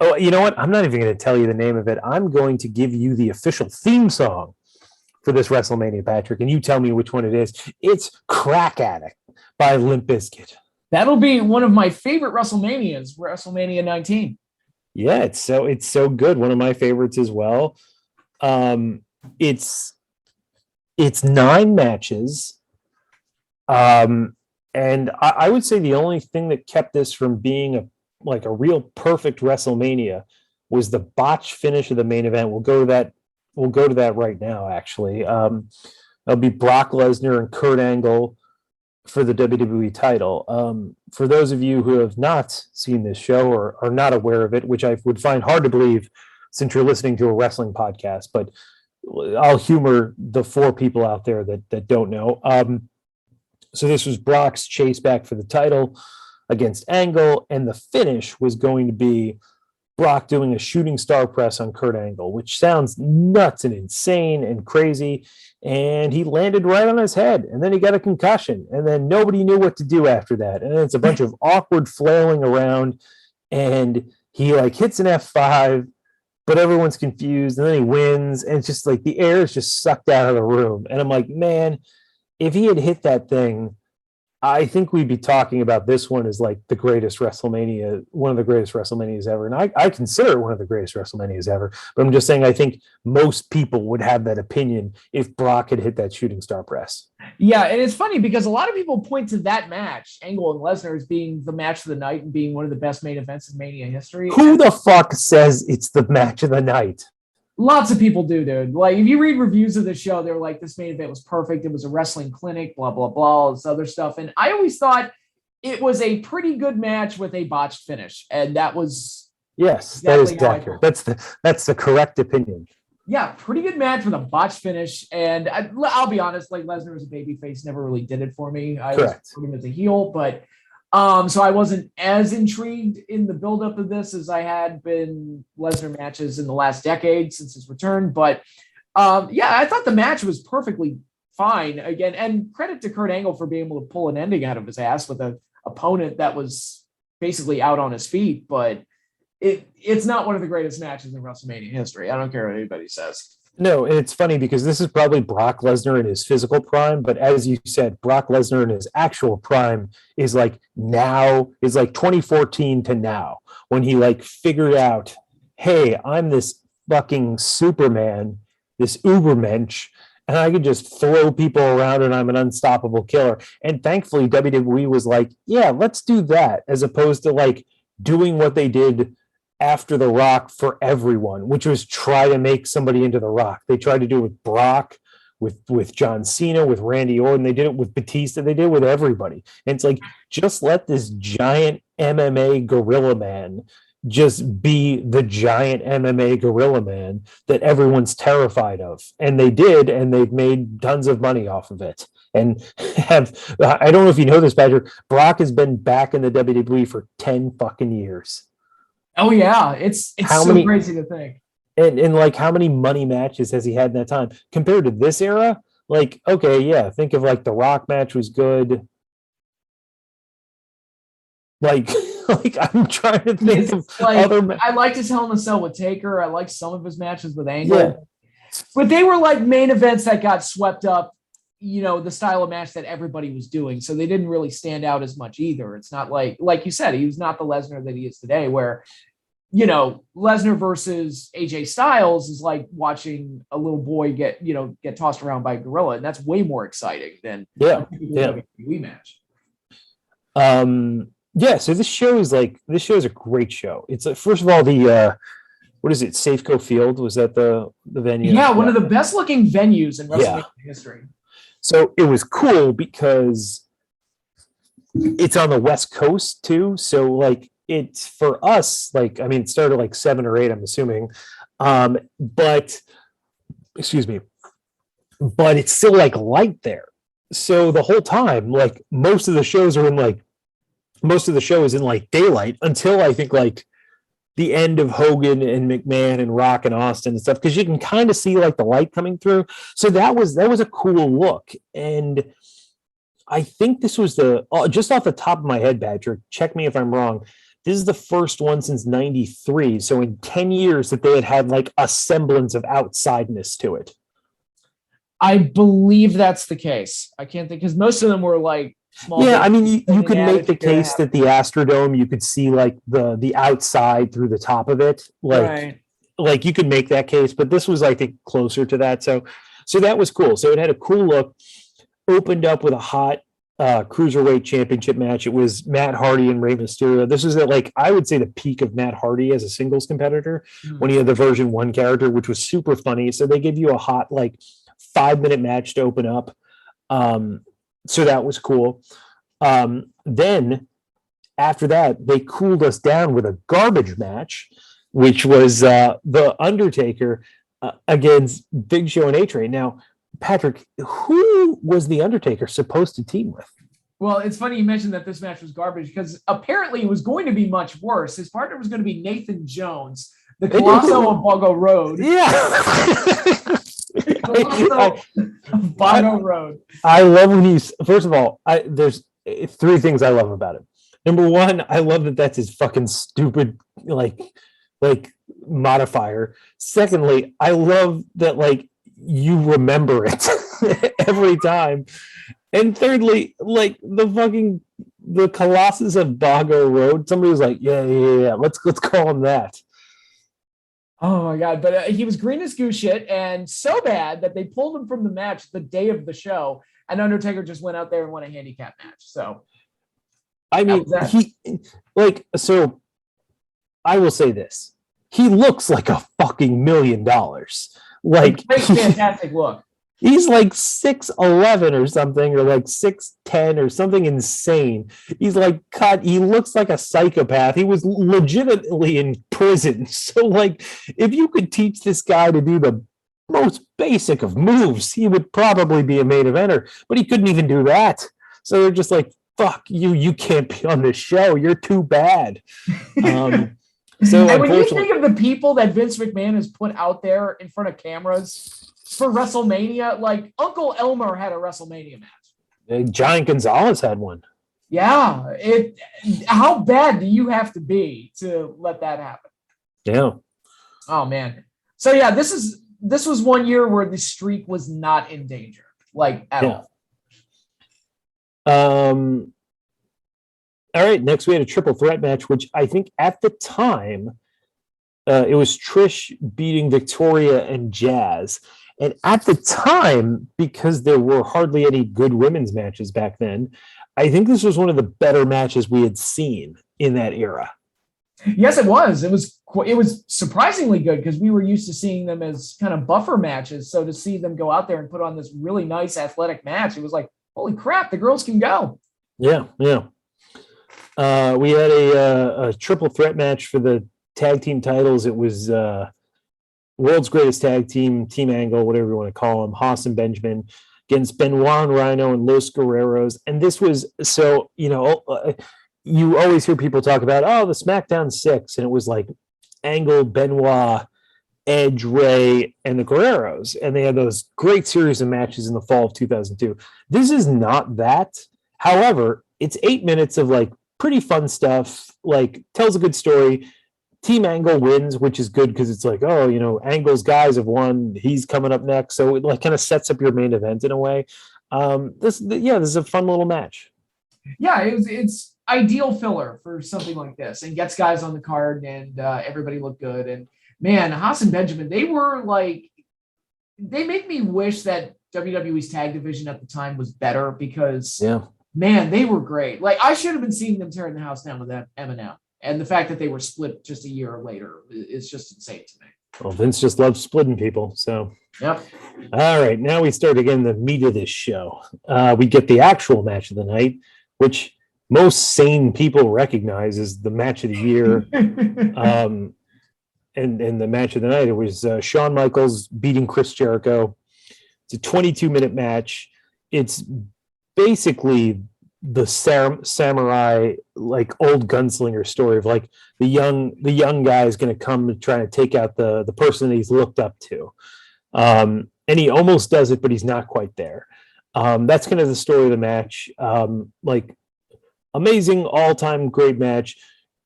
Oh, you know what? I'm not even going to tell you the name of it. I'm going to give you the official theme song for this WrestleMania, Patrick, and you tell me which one it is. It's Crack Addict by Limp Bizkit. That'll be one of my favorite WrestleManias, WrestleMania 19. Yeah, it's so good. One of my favorites as well. It's 9 matches. And I would say the only thing that kept this from being a real perfect WrestleMania was the botch finish of the main event. We'll go to that right now, actually. It'll be Brock Lesnar and Kurt Angle for the WWE title. For those of you who have not seen this show or are not aware of it, which I would find hard to believe since you're listening to a wrestling podcast, but I'll humor the 4 people out there that don't know. So this was Brock's chase back for the title against Angle, and the finish was going to be Brock doing a shooting star press on Kurt Angle, which sounds nuts and insane and crazy. And he landed right on his head, and then he got a concussion, and then nobody knew what to do after that. And then it's a bunch of awkward flailing around, and he hits an F5, but everyone's confused, and then he wins, and it's just like the air is just sucked out of the room. And I'm like, man, if he had hit that thing, I think we'd be talking about this one as the greatest WrestleMania, one of the greatest WrestleManias ever. And I consider it one of the greatest WrestleManias ever. But I'm just saying, I think most people would have that opinion if Brock had hit that shooting star press. Yeah, and it's funny because a lot of people point to that match, Angle and Lesnar, as being the match of the night and being one of the best main events in Mania history. Who the fuck says it's the match of the night? Lots of people do, dude. If you read reviews of the show, they're like, this main event was perfect. It was a wrestling clinic, blah, blah, blah, all this other stuff. And I always thought it was a pretty good match with a botched finish. And that was... Yes, exactly, that is accurate. That's the correct opinion. Yeah, pretty good match with a botched finish. And I'll be honest, Lesnar as a babyface never really did it for me. I was him as a heel, but... so I wasn't as intrigued in the buildup of this as I had been Lesnar matches in the last decade since his return. But I thought the match was perfectly fine again. And credit to Kurt Angle for being able to pull an ending out of his ass with an opponent that was basically out on his feet. But it's not one of the greatest matches in WrestleMania history. I don't care what anybody says. No, and it's funny because this is probably Brock Lesnar in his physical prime, but as you said, Brock Lesnar in his actual prime is like 2014 to now, when he like figured out, hey, I'm this fucking Superman, this Ubermensch, and I could just throw people around and I'm an unstoppable killer. And thankfully, WWE was like, yeah, let's do that, as opposed to like doing what they did after The Rock for everyone, which was try to make somebody into The Rock. They tried to do it with Brock, with John Cena, with Randy Orton. They did it with Batista. They did it with everybody. And it's like, just let this giant MMA gorilla man just be the giant MMA gorilla man that everyone's terrified of. And they did, and they've made tons of money off of it. And I don't know if you know this, Patrick, Brock has been back in the WWE for 10 fucking years. Oh yeah, it's so crazy to think. And like, how many money matches has he had in that time compared to this era? Like, okay, yeah, think of like the Rock match was good. Like I'm trying to think of like, other. I liked his Hell in a Cell with Taker. I liked some of his matches with Angle, Yeah. But they were like main events that got swept up. The style of match that everybody was doing, so they didn't really stand out as much either. It's not like you said, he was not the Lesnar that he is today, where Lesnar versus AJ Styles is like watching a little boy get tossed around by a gorilla, and that's way more exciting than a WWE match. So this show is a great show. It's first of all, the what is it, Safeco Field, was that the venue? Yeah, one of the best looking venues in WrestleMania history. So it was cool because it's on the West Coast too. So like, it's for us, like, I mean, it started like 7 or 8, I'm assuming. But it's still like light there. So the whole time, like most of the show is in like daylight until I think like the end of Hogan and McMahon and Rock and Austin and stuff, because you can kind of see like the light coming through. So that was a cool look. And I think this was just off the top of my head, Patrick, check me if I'm wrong, this is the first one since 93. So in 10 years that they had like a semblance of outsideness to it. I believe that's the case. I can't think, because most of them were like small. Yeah, I mean, you could make the case that the Astrodome, you could see like the outside through the top of it. Like you could make that case, but this was, I think, closer to that. So that was cool. So it had a cool look, opened up with a hot cruiserweight championship match. It was Matt Hardy and Rey Mysterio. This was I would say the peak of Matt Hardy as a singles competitor when he had the version 1 character, which was super funny. So they give you a hot like 5-minute match to open up. So that was cool. Then after that, they cooled us down with a garbage match, which was The Undertaker against Big Show and A-Train. Now, Patrick, who was The Undertaker supposed to team with? Well, it's funny you mentioned that this match was garbage, because apparently it was going to be much worse. His partner was going to be Nathan Jones, the Colosso of Boggo Road. Yeah. Boggo Road. I love when he's, first of all, there's 3 things I love about it. Number 1, I love that that's his fucking stupid like modifier. Secondly, I love that like you remember it every time. And thirdly, like the Colossus of Boggo Road. Somebody was like, yeah. Let's call him that. Oh my God. But he was green as goose shit, and so bad that they pulled him from the match the day of the show, and Undertaker just went out there and won a handicap match. So, I mean, I will say this. He looks like a fucking $1 million. Like, great, fantastic look. He's like 6'11" or something, or like 6'10" or something insane. He's like cut. He looks like a psychopath. He was legitimately in prison. So like, if you could teach this guy to do the most basic of moves, he would probably be a main eventer, but he couldn't even do that. So they're just like, fuck you. You can't be on this show. You're too bad. So and when you think of the people that Vince McMahon has put out there in front of cameras for WrestleMania, like Uncle Elmer had a WrestleMania match. Giant Gonzalez had one. Yeah. How bad do you have to be to let that happen? Yeah. Oh man. So yeah, this was one year where the streak was not in danger, like at Yeah. all. All right. Next, we had a triple threat match, which I think at the time it was Trish beating Victoria and Jazz. And at the time, because there were hardly any good women's matches back then, I think this was one of the better matches we had seen in that era. Yes, it was. It was surprisingly good because we were used to seeing them as kind of buffer matches. So to see them go out there and put on this really nice athletic match, it was like, holy crap, the girls can go. Yeah, yeah. We had a triple threat match for the tag team titles. It was World's Greatest Tag Team, Team Angle, whatever you want to call them, Haas and Benjamin against Benoit and Rhino and Los Guerreros. And this was so, you always hear people talk about, oh, the SmackDown 6, and it was like Angle, Benoit, Edge, Ray, and the Guerreros. And they had those great series of matches in the fall of 2002. This is not that. However, it's 8 minutes of like pretty fun stuff, like tells a good story. Team Angle wins, which is good because it's like, oh, Angle's guys have won. He's coming up next. So it like kind of sets up your main event in a way. This is a fun little match. Yeah, it's ideal filler for something like this and gets guys on the card and everybody looked good. And man, Haas and Benjamin, they make me wish that WWE's tag division at the time was better because man, they were great. Like I should have been seeing them tearing the house down with that M&M. And the fact that they were split just a year later is just insane to me. Well, Vince just loves splitting people. So, yep. All right, now we start again the meat of this show. We get the actual match of the night, which most sane people recognize as the match of the year. And the match of the night, it was Shawn Michaels beating Chris Jericho. It's a 22-minute match. It's basically the samurai, like old gunslinger story of like the young guy is going to come and try to take out the person that he's looked up to. And he almost does it, but he's not quite there. That's kind of the story of the match. Like amazing, all-time great match.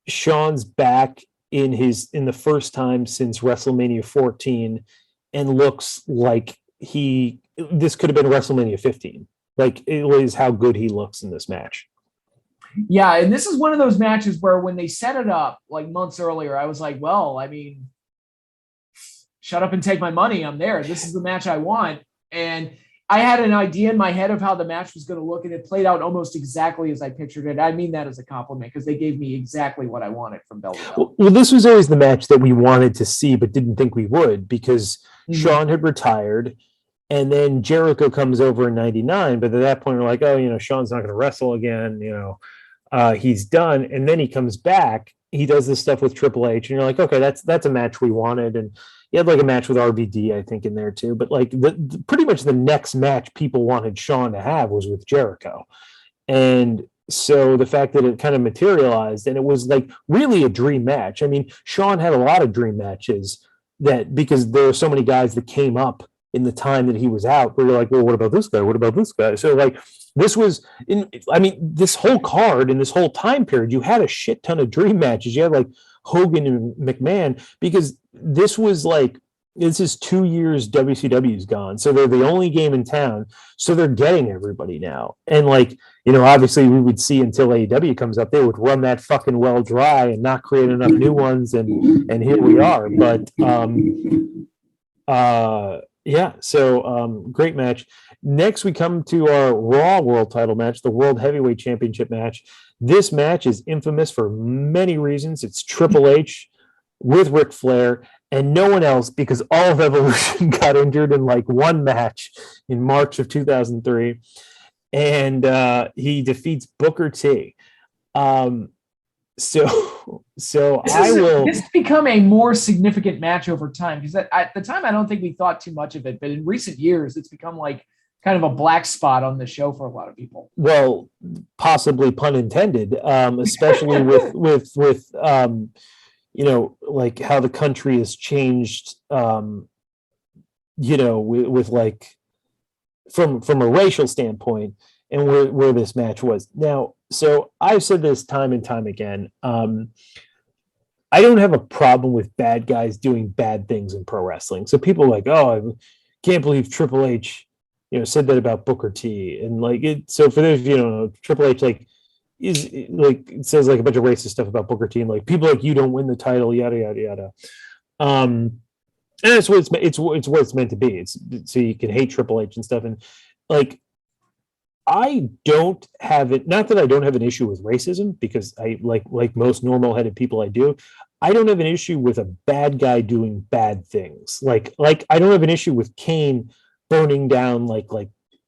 Shawn's back in the first time since WrestleMania 14 and looks like this could have been WrestleMania 15. Like it was how good he looks in this match. Yeah, and this is one of those matches where when they set it up like months earlier, I was like, well, I mean, shut up and take my money. I'm there. This is the match I want. And I had an idea in my head of how the match was going to look, and it played out almost exactly as I pictured it. I mean that as a compliment because they gave me exactly what I wanted from bell to bell. Well, this was always the match that we wanted to see, but didn't think we would because Shawn had retired. And then Jericho comes over in 99, but at that point, we're like, oh, Shawn's not going to wrestle again. He's done. And then he comes back. He does this stuff with Triple H, and you're like, okay, that's a match we wanted. And he had like a match with RVD, I think, in there too. But like pretty much the next match people wanted Shawn to have was with Jericho. And so the fact that it kind of materialized and it was like really a dream match. I mean, Shawn had a lot of dream matches because there were so many guys that came up in the time that he was out, where you're like, well, what about this guy? What about this guy? So like this was this whole card in this whole time period, you had a shit ton of dream matches. You had like Hogan and McMahon because this is 2 years WCW's gone. So they're the only game in town. So they're getting everybody now. And like, obviously we would see until AEW comes up, they would run that fucking well dry and not create enough new ones. And here we are. But great match. Next, we come to our Raw World Title match, the World Heavyweight Championship match. This match is infamous for many reasons. It's Triple H with Ric Flair and no one else because all of Evolution got injured in like one match in March of 2003. And he defeats Booker T. So this become a more significant match over time because at the time I don't think we thought too much of it, but in recent years it's become like kind of a black spot on the show for a lot of people. Well, possibly pun intended, especially with like how the country has changed, with like from a racial standpoint and where this match was now. So I've said this time and time again. I don't have a problem with bad guys doing bad things in pro wrestling. So people are like, oh, I can't believe Triple H, said that about Booker T. And like it. So for those, Triple H like is like it says like a bunch of racist stuff about Booker T. And like people like you don't win the title, yada yada yada. And that's what it's what it's meant to be. It's so you can hate Triple H and stuff. And like I don't have it. Not that I don't have an issue with racism, because I like most normal-headed people I do. I don't have an issue with a bad guy doing bad things. Like I don't have an issue with Kane burning down like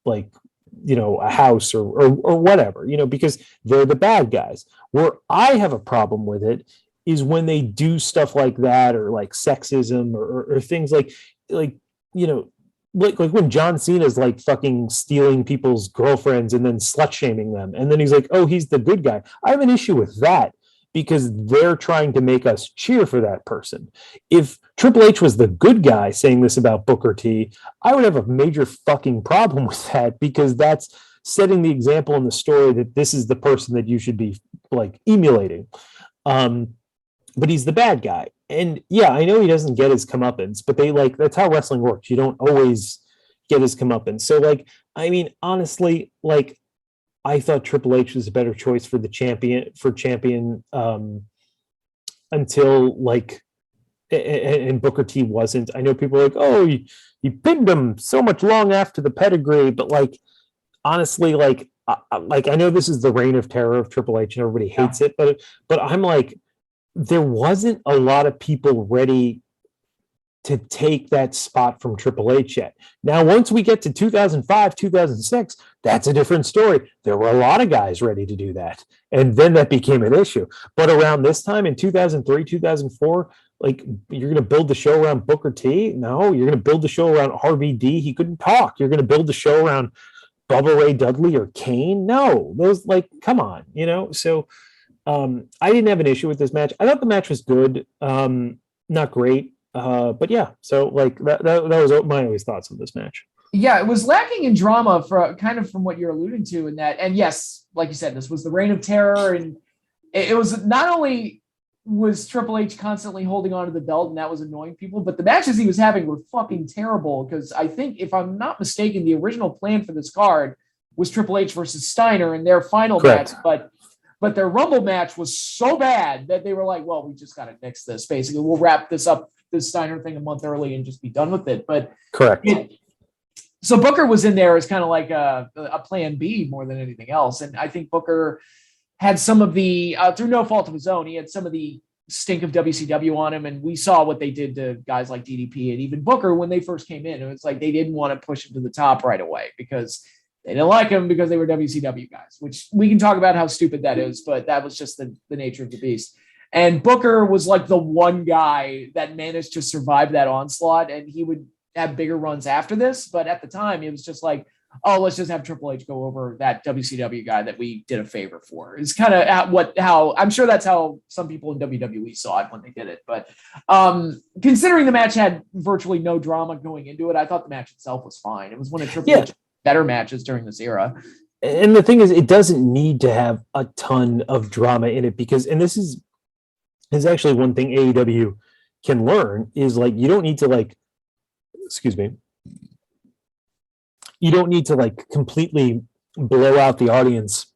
a house or whatever, because they're the bad guys. Where I have a problem with it is when they do stuff like that, or like sexism or things like you know like when John Cena's like fucking stealing people's girlfriends and then slut shaming them, and then he's like, oh, he's the good guy. I have an issue with that because they're trying to make us cheer for that person. If Triple H was the good guy saying this about Booker T, I would have a major fucking problem with that, because that's setting the example in the story that this is the person that you should be like emulating. But he's the bad guy. And yeah, I know he doesn't get his comeuppance, but that's how wrestling works. You don't always get his comeuppance. So I mean, honestly, I thought Triple H was a better choice for the champion until and Booker T wasn't. I know people are like, oh, you pinned him so much long after the pedigree, but honestly, I know this is the reign of terror of Triple H and everybody hates it, but I'm like, there wasn't a lot of people ready to take that spot from Triple H yet. Now, once we get to 2005, 2006, that's a different story. There were a lot of guys ready to do that. And then that became an issue. But around this time in 2003, 2004, you're going to build the show around Booker T? No, you're going to build the show around RVD. He couldn't talk. You're going to build the show around Bubba Ray Dudley or Kane? No, those come on, So I didn't have an issue with this match. I thought the match was good, not great, but yeah. So that was my always thoughts of this match. Yeah, it was lacking in drama from what you're alluding to in that. And yes, like you said, this was the reign of terror, and it was not only was Triple H constantly holding on to the belt, and that was annoying people, but the matches he was having were fucking terrible. Because I think, if I'm not mistaken, the original plan for this card was Triple H versus Steiner in their final Correct. match, but their Rumble match was so bad that they were like, well, we just got to nix this. Basically, we'll wrap this Steiner thing a month early and just be done with it. But correct. So Booker was in there as kind of like a plan B more than anything else. And I think Booker had some of the, through no fault of his own, he had some of the stink of WCW on him. And we saw what they did to guys like DDP and even Booker when they first came in. It was like they didn't want to push him to the top right away because they didn't like him because they were WCW guys, which we can talk about how stupid that is, but that was just the nature of the beast. And Booker was like the one guy that managed to survive that onslaught, and he would have bigger runs after this. But at the time, it was just like, oh, let's just have Triple H go over that WCW guy that we did a favor for. It's kind of how I'm sure that's how some people in WWE saw it when they did it. But considering the match had virtually no drama going into it, I thought the match itself was fine. It was one of Triple H's better matches during this era. And the thing is, it doesn't need to have a ton of drama in it, because, and this is actually one thing AEW can learn, is you don't need to you don't need to completely blow out the audience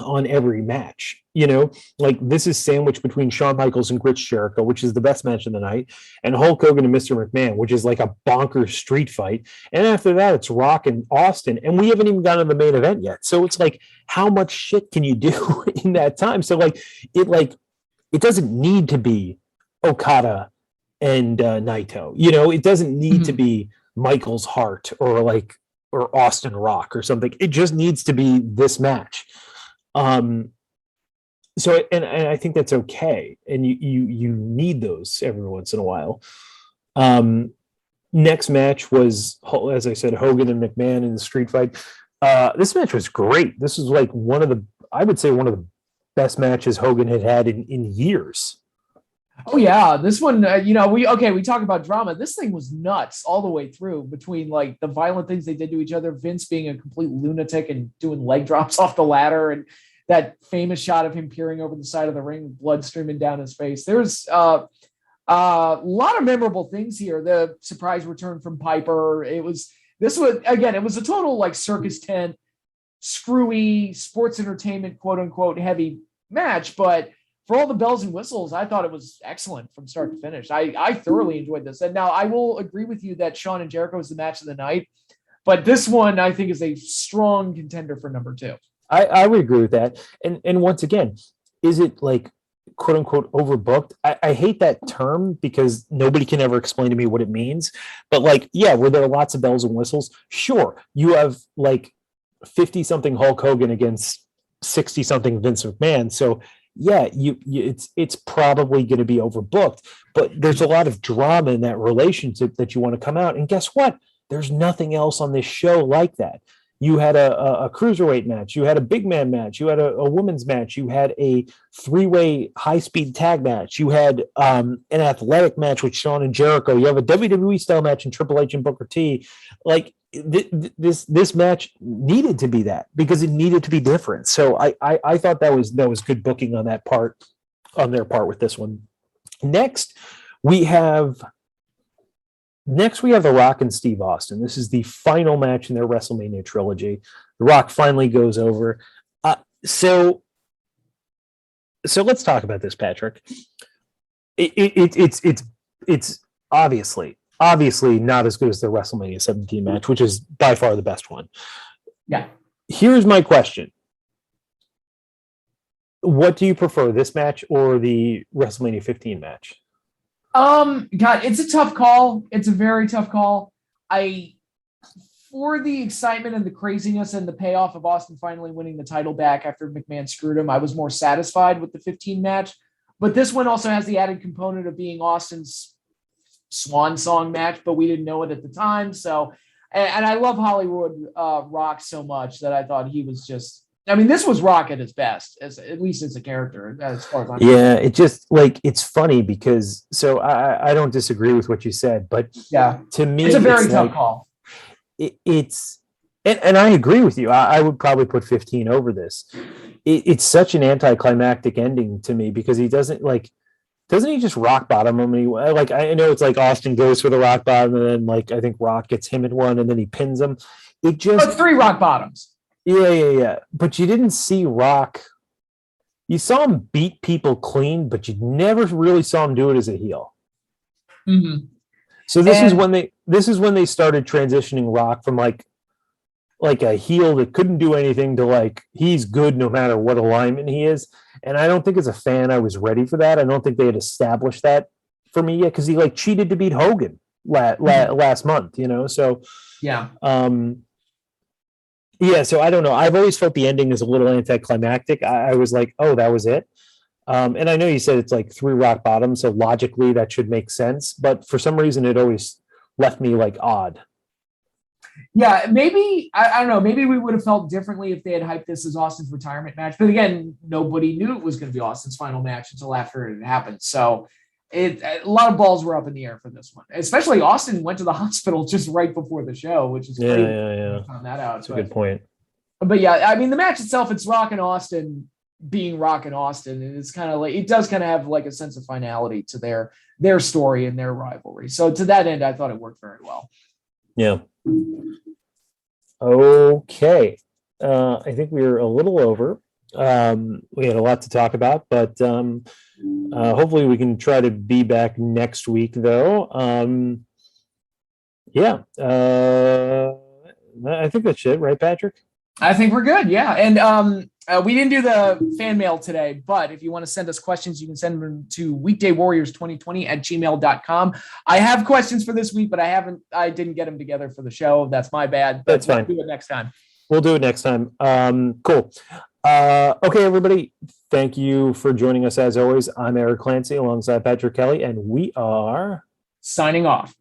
on every match. This is sandwiched between Shawn Michaels and Chris Jericho, which is the best match of the night, and Hulk Hogan and Mr. McMahon, which is like a bonkers street fight. And after that, it's Rock and Austin, and we haven't even gotten to the main event yet. So it's how much shit can you do in that time? So it doesn't need to be Okada and Naito. It doesn't need to be Michael's Heart or Austin Rock or something. It just needs to be this match. So I think that's okay, and you need those every once in a while. Next match was, as I said, Hogan and McMahon in the street fight. This match was great. This was one of the best matches Hogan had in years. Oh yeah, this one, we talk about drama. This thing was nuts all the way through, between the violent things they did to each other, Vince being a complete lunatic and doing leg drops off the ladder, and that famous shot of him peering over the side of the ring, blood streaming down his face. There's a lot of memorable things here. The surprise return from Piper. It was a total like circus tent, screwy sports entertainment, quote unquote, heavy match. But for all the bells and whistles, I thought it was excellent from start to finish. I thoroughly enjoyed this. And now I will agree with you that Shawn and Jericho is the match of the night. But this one, I think, is a strong contender for number 2. I would agree with that. And once again, is it like quote unquote overbooked? I hate that term because nobody can ever explain to me what it means. But like, yeah, were there lots of bells and whistles? Sure. You have like 50 something Hulk Hogan against 60 something Vince McMahon. So yeah, it's probably going to be overbooked, but there's a lot of drama in that relationship that you want to come out. And guess what? There's nothing else on this show like that. You had a cruiserweight match. You had a big man match. You had a women's match. You had a 3-way high-speed tag match. You had an athletic match with Shawn and Jericho. You have a WWE style match in Triple H and Booker T. Like this match needed to be that because it needed to be different. So I thought that was good booking on their part with this one. Next we have The Rock and Steve Austin. This is the final match in their WrestleMania trilogy. The Rock finally goes over. So let's talk about this, Patrick. It's obviously not as good as the WrestleMania 17 match, which is by far the best one. Yeah. Here's my question. What do you prefer, this match or the WrestleMania 15 match? God, it's a tough call. It's a very tough call. For the excitement and the craziness and the payoff of Austin finally winning the title back after McMahon screwed him, I was more satisfied with the 15 match. But this one also has the added component of being Austin's swan song match, but we didn't know it at the time. So, and I love Hollywood Rock so much that I thought he was just, I mean, this was Rock at his best, at least as a character, as far as I'm concerned. It just like, it's funny because, so I don't disagree with what you said, but yeah, to me, it's a very tough call. And I agree with you. I would probably put 15 over this. It's such an anticlimactic ending to me because doesn't he just rock bottom him? I know it's like Austin goes for the rock bottom and then like I think Rock gets him in one and then he pins him. It just 3 rock bottoms. Yeah. But you didn't see Rock. You saw him beat people clean, but you never really saw him do it as a heel. Mm-hmm. So this is when they started transitioning Rock from like a heel that couldn't do anything to like he's good no matter what alignment he is. And I don't think as a fan I was ready for that. I don't think they had established that for me yet because he like cheated to beat Hogan last month, you know. So yeah. So I don't know. I've always felt the ending is a little anticlimactic. I was like, oh, that was it. And I know you said it's like 3 rock bottoms, so logically that should make sense. But for some reason, it always left me like odd. Yeah, maybe, I don't know, maybe we would have felt differently if they had hyped this as Austin's retirement match. But again, nobody knew it was going to be Austin's final match until after it had happened. So a lot of balls were up in the air for this one. Especially Austin went to the hospital just right before the show, which is crazy. Yeah. Found that out. That's a good point. But yeah, I mean, the match itself, it's Rock and Austin being Rock and Austin. And it's kind of like, it does kind of have like a sense of finality to their story and their rivalry. So to that end, I thought it worked very well. Yeah. Okay. I think we were a little over. We had a lot to talk about, but hopefully we can try to be back next week though. I think that's it, right, Patrick? I think we're good. Yeah. And we didn't do the fan mail today, but if you want to send us questions, you can send them to weekdaywarriors2020@gmail.com. I have questions for this week, but I didn't get them together for the show. That's my bad. That's fine. We'll do it next time. We'll do it next time. Cool. Okay, everybody. Thank you for joining us as always. I'm Eric Clancy alongside Patrick Kelly, and we are signing off.